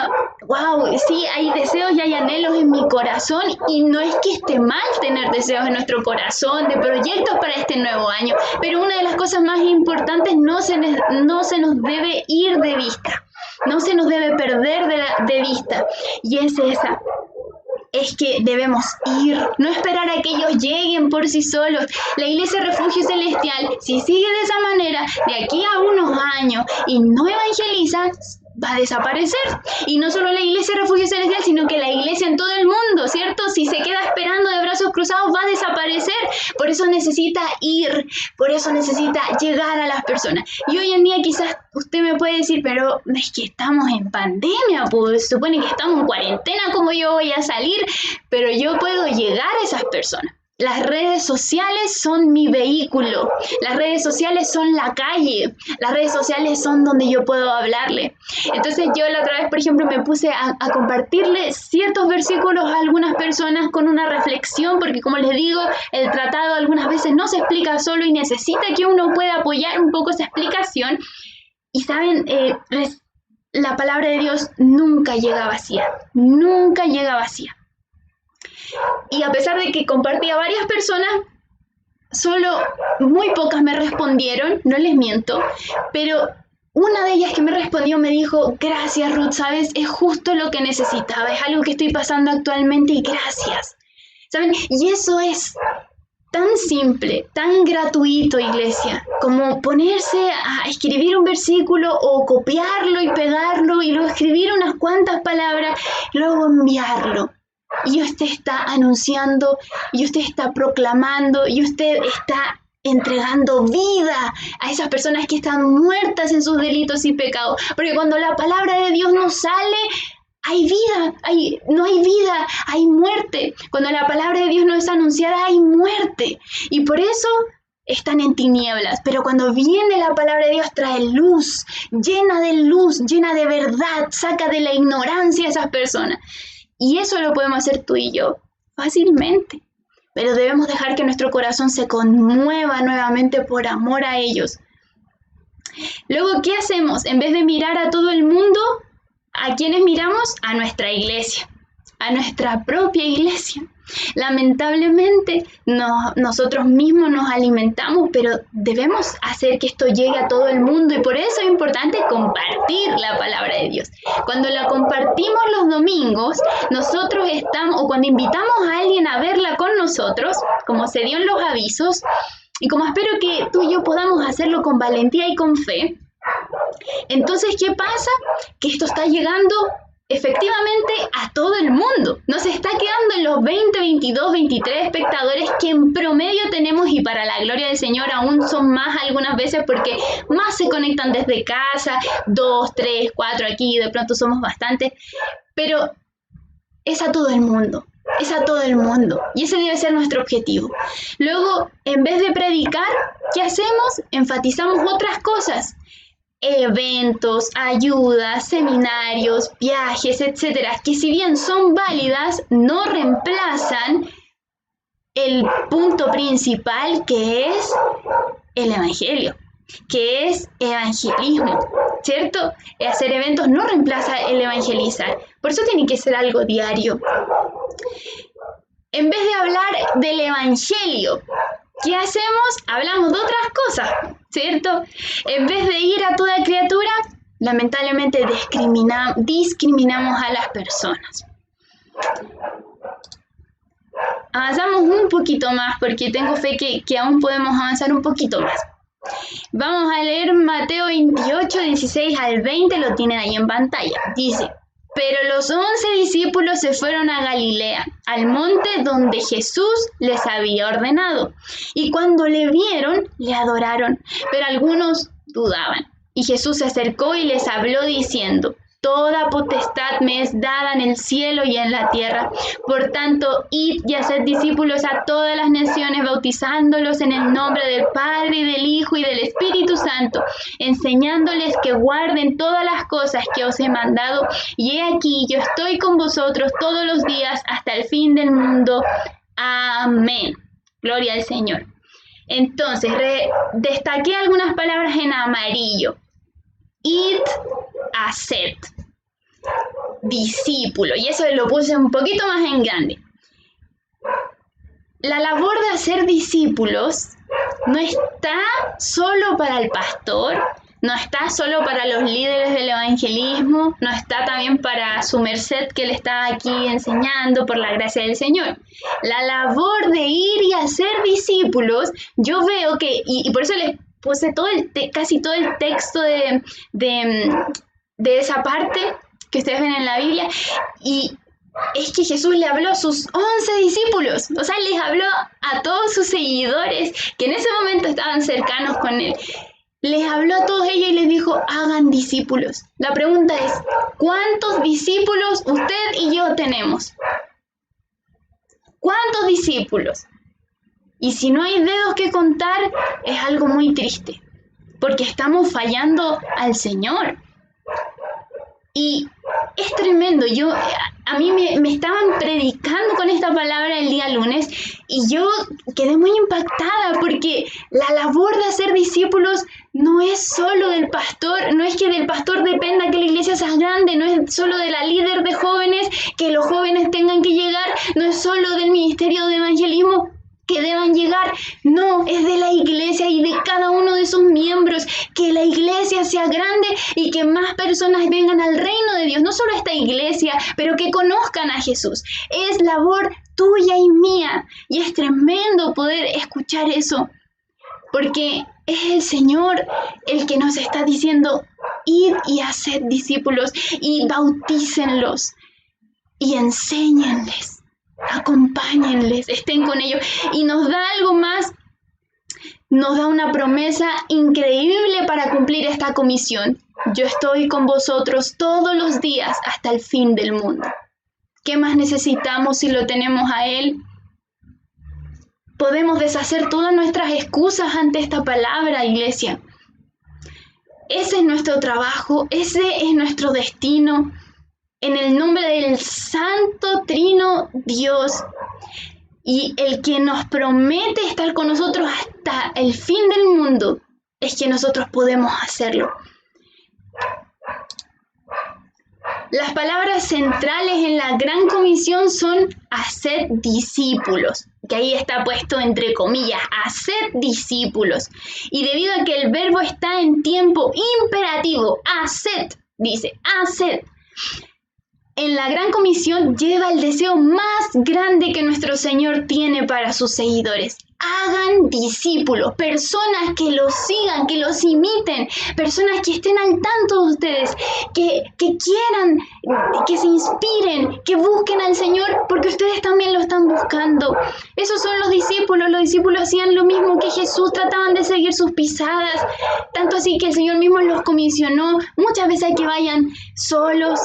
wow, sí, hay deseos y hay anhelos en mi corazón, y no es que esté mal tener deseos en nuestro corazón, de proyectos para este nuevo año, pero una de las cosas más importantes no se nos debe ir de vista, no se nos debe perder de vista, y es esa. Es que debemos ir, no esperar a que ellos lleguen por sí solos. La Iglesia Refugio Celestial, si sigue de esa manera, de aquí a unos años y no evangeliza, va a desaparecer. Y no solo la Iglesia Refugio Celestial, sino que la iglesia en todo el mundo, ¿cierto? Si se queda esperando de brazos cruzados, va a desaparecer. Por eso necesita ir, por eso necesita llegar a las personas. Y hoy en día quizás usted me puede decir, pero es que estamos en pandemia, pues se supone que estamos en cuarentena, ¿cómo yo voy a salir? Pero yo puedo llegar a esas personas. Las redes sociales son mi vehículo, las redes sociales son la calle, las redes sociales son donde yo puedo hablarle. Entonces yo la otra vez, por ejemplo, me puse a compartirle ciertos versículos a algunas personas con una reflexión, porque como les digo, el tratado algunas veces no se explica solo y necesita que uno pueda apoyar un poco esa explicación. Y saben, la palabra de Dios nunca llega vacía, nunca llega vacía. Y a pesar de que compartí a varias personas, solo muy pocas me respondieron, no les miento, pero una de ellas que me respondió me dijo, gracias Ruth, ¿sabes? Es justo lo que necesitaba, es algo que estoy pasando actualmente y gracias. ¿Saben? Y eso es tan simple, tan gratuito, iglesia, como ponerse a escribir un versículo o copiarlo y pegarlo y luego escribir unas cuantas palabras, luego enviarlo. Y usted está anunciando, y usted está proclamando, y usted está entregando vida a esas personas que están muertas en sus delitos y pecados. Porque cuando la palabra de Dios no sale, hay vida, no hay vida, hay muerte. Cuando la palabra de Dios no es anunciada, hay muerte. Y por eso están en tinieblas. Pero cuando viene la palabra de Dios, trae luz, llena de verdad, saca de la ignorancia a esas personas. Y eso lo podemos hacer tú y yo fácilmente. Pero debemos dejar que nuestro corazón se conmueva nuevamente por amor a ellos. Luego, ¿qué hacemos? En vez de mirar a todo el mundo, ¿a quiénes miramos? A nuestra iglesia, a nuestra propia iglesia. Lamentablemente, nosotros mismos nos alimentamos, pero debemos hacer que esto llegue a todo el mundo, y por eso es importante compartir la palabra de Dios. Cuando la compartimos los domingos, nosotros estamos, o cuando invitamos a alguien a verla con nosotros, como se dio en los avisos, y como espero que tú y yo podamos hacerlo con valentía y con fe, entonces, ¿qué pasa? Que esto está llegando efectivamente a todo el mundo. Nos está quedando en los 20, 22, 23 espectadores que en promedio tenemos, y para la gloria del Señor aún son más algunas veces porque más se conectan desde casa, 2, 3, 4 aquí, de pronto somos bastantes, pero es a todo el mundo. Es a todo el mundo y ese debe ser nuestro objetivo. Luego, en vez de predicar, ¿qué hacemos? Enfatizamos otras cosas. Eventos, ayudas, seminarios, viajes, etcétera, que si bien son válidas, no reemplazan el punto principal, que es el evangelio, que es evangelismo, ¿cierto? Hacer eventos no reemplaza el evangelizar, por eso tiene que ser algo diario. En vez de hablar del evangelio, ¿qué hacemos? Hablamos de otras cosas, ¿cierto? En vez de ir a toda criatura, lamentablemente discriminamos a las personas. Avanzamos un poquito más porque tengo fe que aún podemos avanzar un poquito más. Vamos a leer Mateo 28, 16 al 20, lo tienen ahí en pantalla. Dice: pero los 11 discípulos se fueron a Galilea, al monte donde Jesús les había ordenado. Y cuando le vieron, le adoraron, pero algunos dudaban. Y Jesús se acercó y les habló diciendo: toda potestad me es dada en el cielo y en la tierra. Por tanto, id y haced discípulos a todas las naciones, bautizándolos en el nombre del Padre, y del Hijo, y del Espíritu Santo, enseñándoles que guarden todas las cosas que os he mandado. Y he aquí, yo estoy con vosotros todos los días hasta el fin del mundo. Amén. Gloria al Señor. Entonces, destaqué algunas palabras en amarillo. Id, haced, discípulo, y eso lo puse un poquito más en grande. La labor de hacer discípulos no está solo para el pastor, no está solo para los líderes del evangelismo, no está también para su merced que le está aquí enseñando por la gracia del Señor. La labor de ir y hacer discípulos, yo veo que, y por eso les puse casi todo el texto de esa parte que ustedes ven en la Biblia, y es que Jesús le habló a sus 11 discípulos, o sea, les habló a todos sus seguidores que en ese momento estaban cercanos con él. Les habló a todos ellos y les dijo: hagan discípulos. La pregunta es: ¿cuántos discípulos usted y yo tenemos? ¿Cuántos discípulos? Y si no hay dedos que contar, es algo muy triste, porque estamos fallando al Señor. Y es tremendo. A mí me estaban predicando con esta palabra el día lunes y yo quedé muy impactada, porque la labor de hacer discípulos no es solo del pastor, no es que del pastor dependa que la iglesia sea grande, no es solo de la líder de jóvenes, que los jóvenes tengan que llegar, no es solo del ministerio de evangelismo que deban llegar, no, es de la iglesia y de cada uno de sus miembros, que la iglesia sea grande y que más personas vengan al reino de Dios, no solo esta iglesia, pero que conozcan a Jesús. Es labor tuya y mía, y es tremendo poder escuchar eso, porque es el Señor el que nos está diciendo: id y haced discípulos y bautícenlos y enséñenles. Acompáñenles, estén con ellos. Y nos da algo más, nos da una promesa increíble para cumplir esta comisión: yo estoy con vosotros todos los días hasta el fin del mundo. ¿Qué más necesitamos si lo tenemos a Él? Podemos deshacer todas nuestras excusas ante esta palabra, iglesia. Ese es nuestro trabajo, ese es nuestro destino. En el nombre del Santo Trino Dios, y el que nos promete estar con nosotros hasta el fin del mundo, es que nosotros podemos hacerlo. Las palabras centrales en la Gran Comisión son: haced discípulos, que ahí está puesto entre comillas, haced discípulos. Y debido a que el verbo está en tiempo imperativo, haced, dice, haced. en la Gran Comisión lleva el deseo más grande que nuestro Señor tiene para sus seguidores. Hagan discípulos, personas que los sigan, que los imiten, personas que estén al tanto de ustedes, que quieran, que se inspiren, que busquen al Señor, porque ustedes también lo están buscando. Esos son los discípulos hacían lo mismo que Jesús, trataban de seguir sus pisadas, tanto así que el Señor mismo los comisionó muchas veces a que vayan solos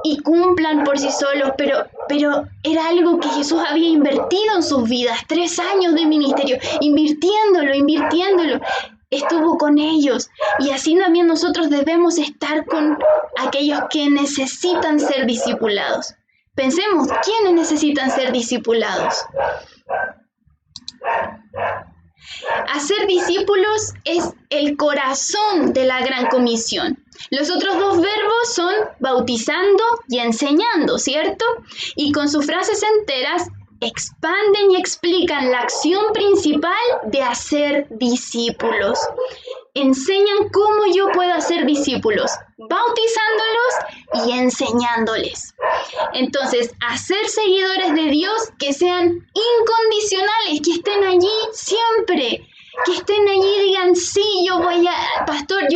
y cumplan por sí solos, pero era algo que Jesús había invertido en sus vidas, 3 años de ministerio, invirtiéndolo, estuvo con ellos, y así también nosotros debemos estar con aquellos que necesitan ser discipulados. Pensemos, ¿quiénes necesitan ser discipulados? Hacer discípulos es el corazón de la Gran Comisión. Los otros 2 verbos son bautizando y enseñando, ¿cierto? Y con sus frases enteras expanden y explican la acción principal de hacer discípulos. Enseñan cómo yo puedo hacer discípulos, bautizándolos y enseñándoles. Entonces, hacer seguidores de Dios que sean incondicionales, que estén allí siempre, que estén allí y digan, sí, yo voy a, pastor,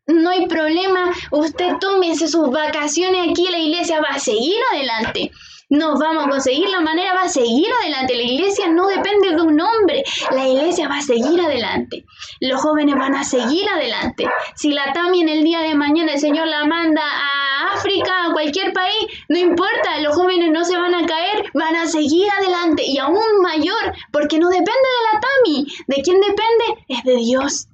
no hay problema, usted tómese sus vacaciones aquí, la iglesia va a seguir adelante. Nos vamos a conseguir la manera, va a seguir adelante. La iglesia no depende de un hombre, la iglesia va a seguir adelante. Los jóvenes van a seguir adelante. Si la Tami en el día de mañana el Señor la manda a África, a cualquier país, no importa, los jóvenes no se van a caer, van a seguir adelante y aún mayor, porque no depende de la Tami. ¿De quién depende? Es de Dios.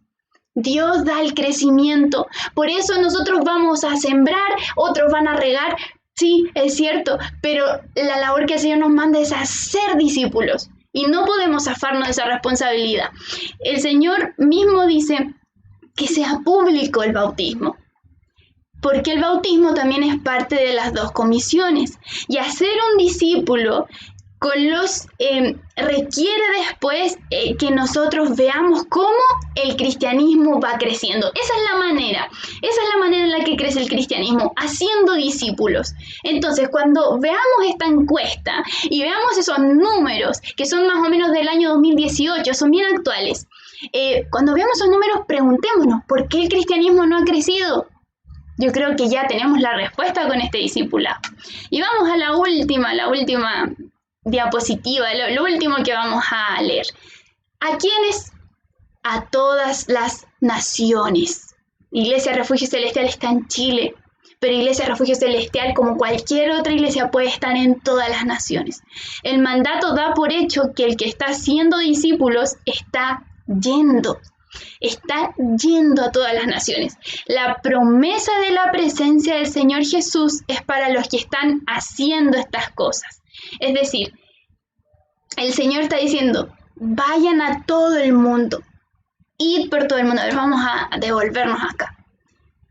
Dios da el crecimiento. Por eso nosotros vamos a sembrar, otros van a regar. Sí, es cierto, pero la labor que el Señor nos manda es hacer discípulos y no podemos zafarnos de esa responsabilidad. El Señor mismo dice que sea público el bautismo, porque el bautismo también es parte de las 2 comisiones, y hacer un discípulo requiere después que nosotros veamos cómo el cristianismo va creciendo. Esa es la manera en la que crece el cristianismo, haciendo discípulos. Entonces, cuando veamos esta encuesta y veamos esos números, que son más o menos del año 2018, son bien actuales, cuando veamos esos números, preguntémonos, ¿por qué el cristianismo no ha crecido? Yo creo que ya tenemos la respuesta con este discipulado. Y vamos a la última diapositiva, lo último que vamos a leer. ¿A quiénes? A todas las naciones. Iglesia Refugio Celestial está en Chile, pero Iglesia Refugio Celestial, como cualquier otra iglesia, puede estar en todas las naciones. El mandato da por hecho que el que está haciendo discípulos está yendo a todas las naciones. La promesa de la presencia del Señor Jesús es para los que están haciendo estas cosas. Es decir, el Señor está diciendo, vayan a todo el mundo, id por todo el mundo. A ver, vamos a devolvernos acá.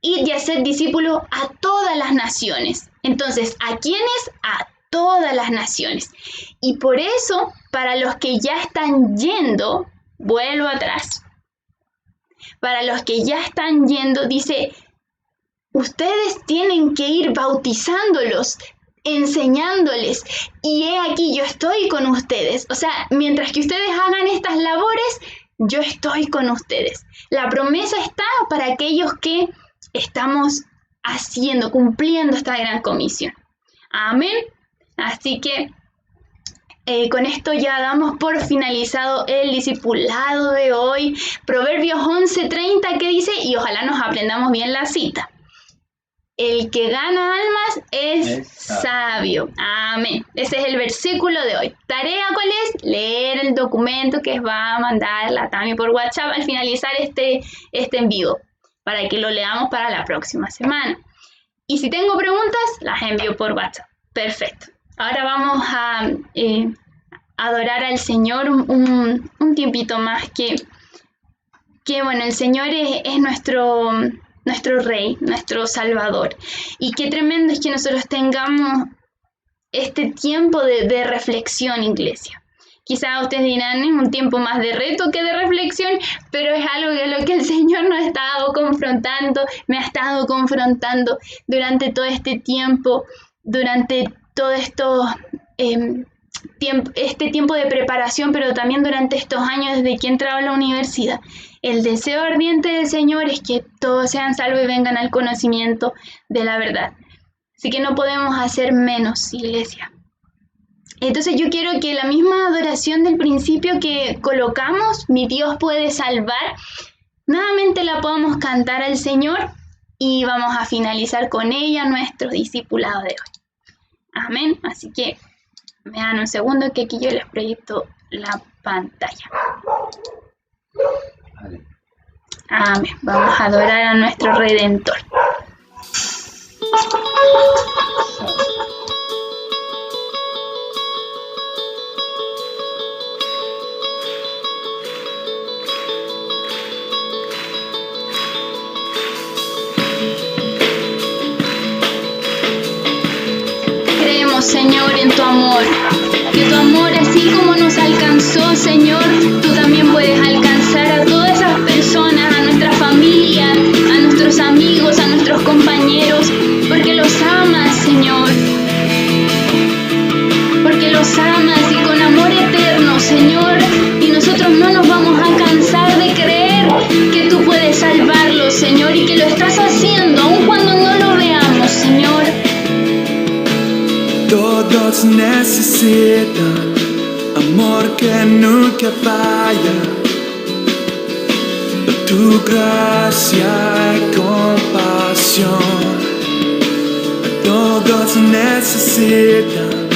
Id y hacer discípulos a todas las naciones. Entonces, ¿a quiénes? A todas las naciones. Y por eso, para los que ya están yendo, vuelvo atrás. Para los que ya están yendo, dice, ustedes tienen que ir bautizándolos, enseñándoles, y he aquí, yo estoy con ustedes. O sea, mientras que ustedes hagan estas labores, yo estoy con ustedes. La promesa está para aquellos que estamos cumpliendo esta gran comisión. Amén. Así que con esto ya damos por finalizado el discipulado de hoy. Proverbios 11:30 que dice, y ojalá nos aprendamos bien la cita: el que gana almas es sabio. Amén. Ese es el versículo de hoy. ¿Tarea cuál es? Leer el documento que va a mandar la Tami por WhatsApp al finalizar este en vivo, para que lo leamos para la próxima semana. Y si tengo preguntas, las envío por WhatsApp. Perfecto. Ahora vamos a adorar al Señor un tiempito más, que bueno, el Señor es nuestro Rey, nuestro Salvador. Y qué tremendo es que nosotros tengamos este tiempo de reflexión, iglesia. Quizás ustedes dirán, es un tiempo más de reto que de reflexión, pero es algo de lo que el Señor nos ha estado confrontando, me ha estado confrontando durante todo este tiempo, durante todo este tiempo de preparación, pero también durante estos años desde que he entrado a la universidad. El deseo ardiente del Señor es que todos sean salvos y vengan al conocimiento de la verdad. Así que no podemos hacer menos, iglesia. Entonces yo quiero que la misma adoración del principio que colocamos, mi Dios puede salvar, nuevamente la podamos cantar al Señor y vamos a finalizar con ella nuestro discipulado de hoy. Amén. Así que me dan un segundo que aquí yo les proyecto la pantalla. Amén. Vamos a adorar a nuestro Redentor. Señor, en tu amor, que tu amor, así como nos alcanzó, Señor, tú también puedes alcanzar a todas esas personas, a nuestra familia, a nuestros amigos, a nuestros compañeros, porque los amas, Señor, porque los amas y con amor eterno, Señor, y nosotros no nos vamos a cansar de creer que tú puedes salvarlos, Señor, y que lo estás haciendo, aun cuando no lo veamos, Señor. Todos necesitan amor que nunca falla, tu gracia y compasión. Todos necesitan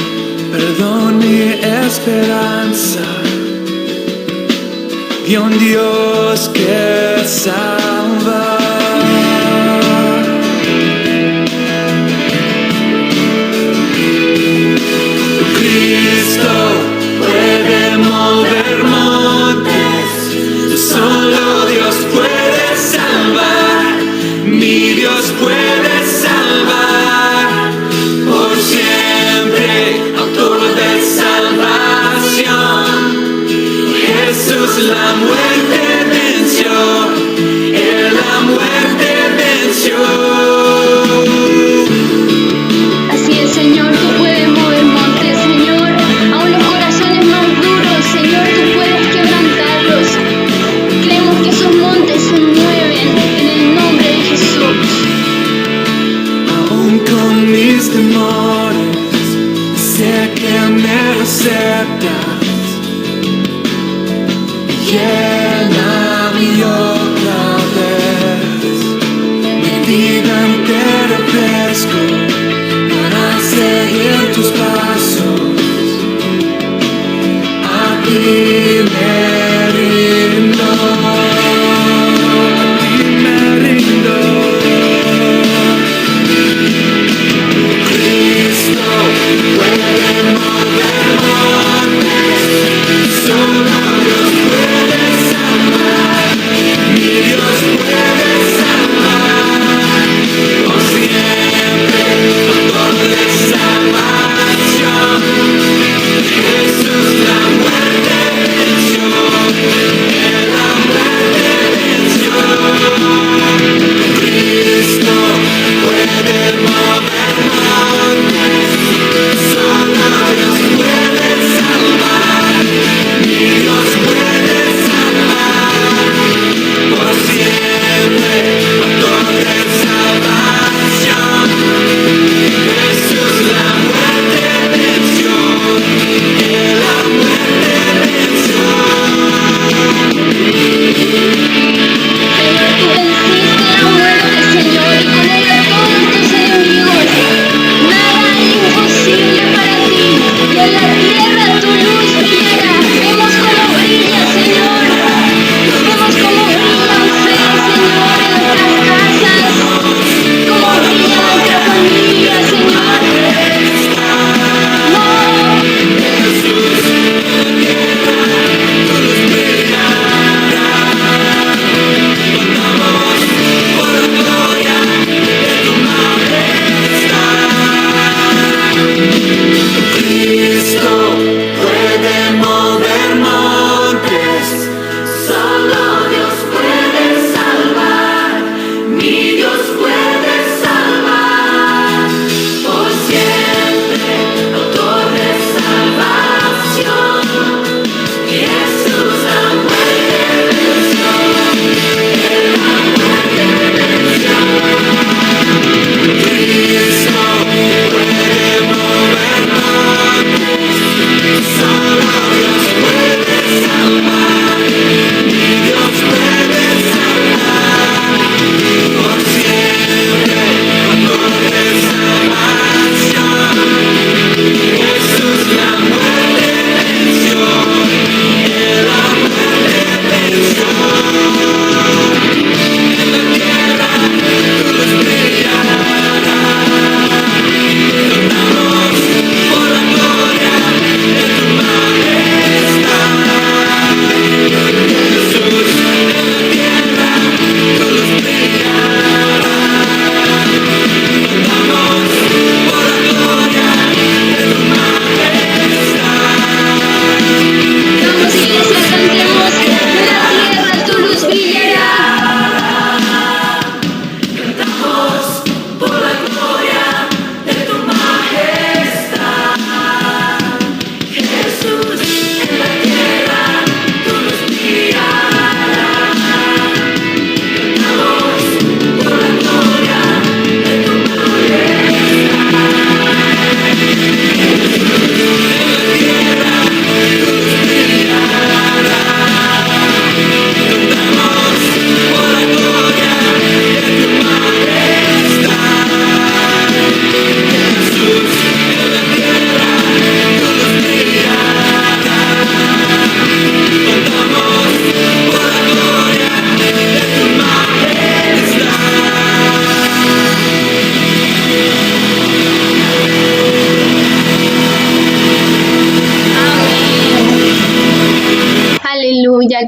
perdón y esperanza, y un Dios que salva. Cristo puede mover montes, solo Dios puede salvar, mi Dios puede salvar, por siempre, autor de salvación. Jesús la muerte venció, Él la muerte venció. Así es, Señor, tú puedes mover montes, Señor, aún los corazones más duros, Señor, tú puedes quebrantarlos. Creemos que esos montes se mueven en el nombre de Jesús. Aún con mis temores, sé que me aceptas. Yeah.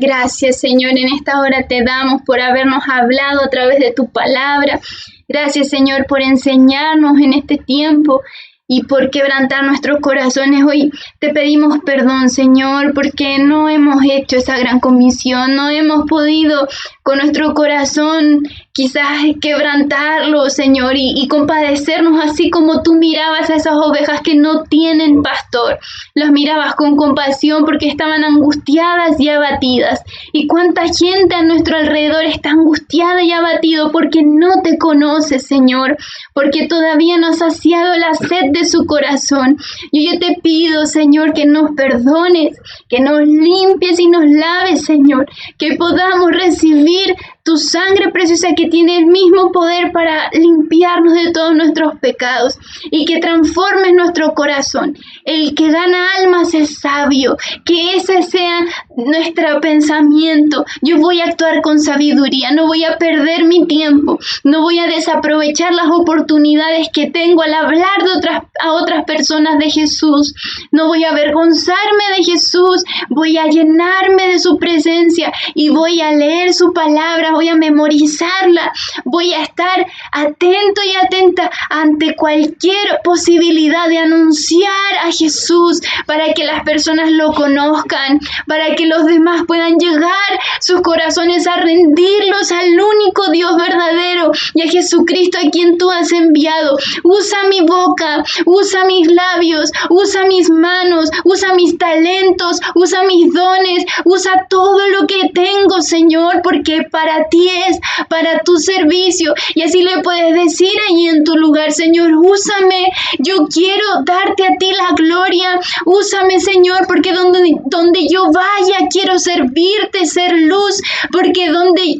Gracias, Señor, en esta hora te damos por habernos hablado a través de tu palabra. Gracias, Señor, por enseñarnos en este tiempo y por quebrantar nuestros corazones. Hoy te pedimos perdón, Señor, porque no hemos hecho esa gran comisión, no hemos podido con nuestro corazón quizás quebrantarlo, Señor, y compadecernos así como tú mirabas a esas ovejas que no tienen pastor. Las mirabas con compasión porque estaban angustiadas y abatidas. Y cuánta gente a nuestro alrededor está angustiada y abatido porque no te conoce, Señor, porque todavía no has saciado la sed de su corazón. Y yo te pido, Señor, que nos perdones, que nos limpies y nos laves, Señor, que podamos recibir tu sangre preciosa que tiene el mismo poder para limpiarnos de todos nuestros pecados y que transformes nuestro corazón. El que gana almas es sabio, que ese sea nuestro pensamiento. Yo voy a actuar con sabiduría, no voy a perder mi tiempo, no voy a desaprovechar las oportunidades que tengo al hablar a otras personas de Jesús. No voy a avergonzarme de Jesús, voy a llenarme de su presencia y voy a leer su palabra, voy a memorizarla, voy a estar atento y atenta ante cualquier posibilidad de anunciar a Jesús para que las personas lo conozcan, para que los demás puedan llegar sus corazones a rendirlos al único Dios verdadero y a Jesucristo a quien tú has enviado. Usa mi boca, usa mis labios, usa mis manos, usa mis talentos, usa mis dones, usa todo lo que tengo, Señor, porque para ti es, para tu servicio. Y así le puedes decir ahí en tu lugar: Señor, úsame, yo quiero darte a ti la gloria, úsame, Señor, porque donde yo vaya quiero servirte, ser luz, porque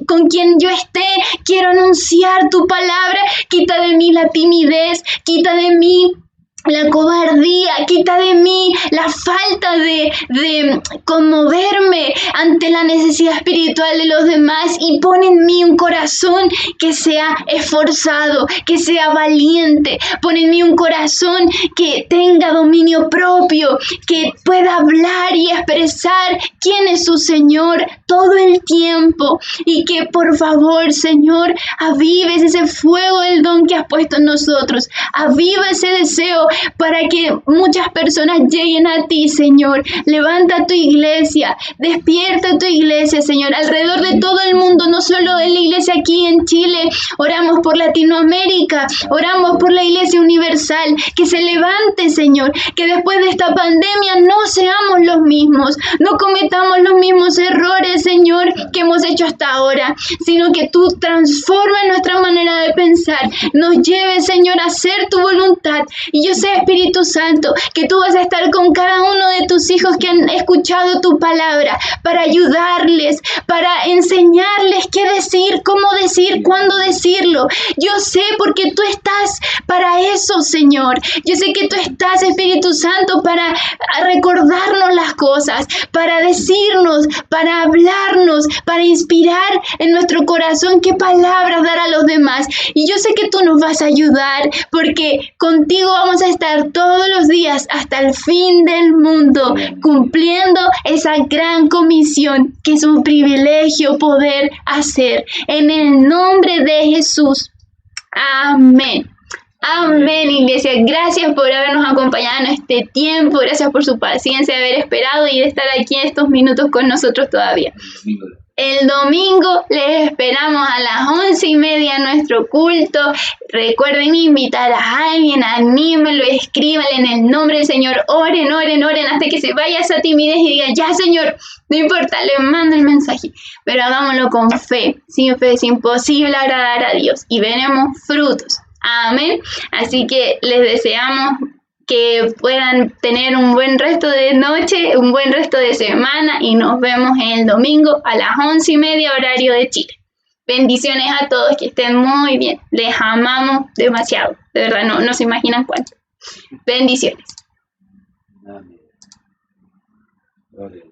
con quien yo esté quiero anunciar tu palabra. Quita de mí la timidez, quita de mí la cobardía, quita de mí la falta de conmoverme ante la necesidad espiritual de los demás y pon en mí un corazón que sea esforzado, que sea valiente. Pon en mí un corazón que tenga dominio propio, que pueda hablar y expresar quién es su Señor todo el tiempo, y que por favor, Señor, avives ese fuego del don que has puesto en nosotros, aviva ese deseo para que muchas personas lleguen a ti, Señor. Levanta tu iglesia, despierta tu iglesia, Señor, alrededor de todo el mundo, no solo en la iglesia aquí en Chile. Oramos por Latinoamérica, oramos por la iglesia universal, que se levante, Señor, que después de esta pandemia no seamos los mismos, no cometamos los mismos errores, Señor, que hemos hecho hasta ahora, sino que tú transformes nuestra manera de pensar, nos lleves, Señor, a hacer tu voluntad. Y yo sé, Espíritu Santo, que tú vas a estar con cada uno de tus hijos que han escuchado tu palabra, para ayudarles, para enseñarles qué decir, cómo decir, cuándo decirlo. Yo sé, porque tú estás para eso, Señor. Yo sé que tú estás, Espíritu Santo, para recordarnos las cosas, para decirnos, para hablarnos, para inspirar en nuestro corazón qué palabras dar a los demás. Y yo sé que tú nos vas a ayudar, porque contigo vamos a estar todos los días hasta el fin del mundo, cumpliendo esa gran comisión que es un privilegio poder hacer. En el nombre de Jesús. Amén. Amén, iglesia. Gracias por habernos acompañado en este tiempo. Gracias por su paciencia de haber esperado y de estar aquí en estos minutos con nosotros todavía. El domingo les esperamos a las 11:30 en nuestro culto. Recuerden invitar a alguien, anímenlo, escríbanle en el nombre del Señor. Oren, oren, oren hasta que se vaya esa timidez y digan: ya, Señor, no importa, le mando el mensaje. Pero hagámoslo con fe. Sin fe es imposible agradar a Dios y veremos frutos. Amén. Así que les deseamos que puedan tener un buen resto de noche, un buen resto de semana, y nos vemos el domingo a las 11:30 horario de Chile. Bendiciones a todos, que estén muy bien. Les amamos demasiado. De verdad, no se imaginan cuánto. Bendiciones. Amén. Gloria.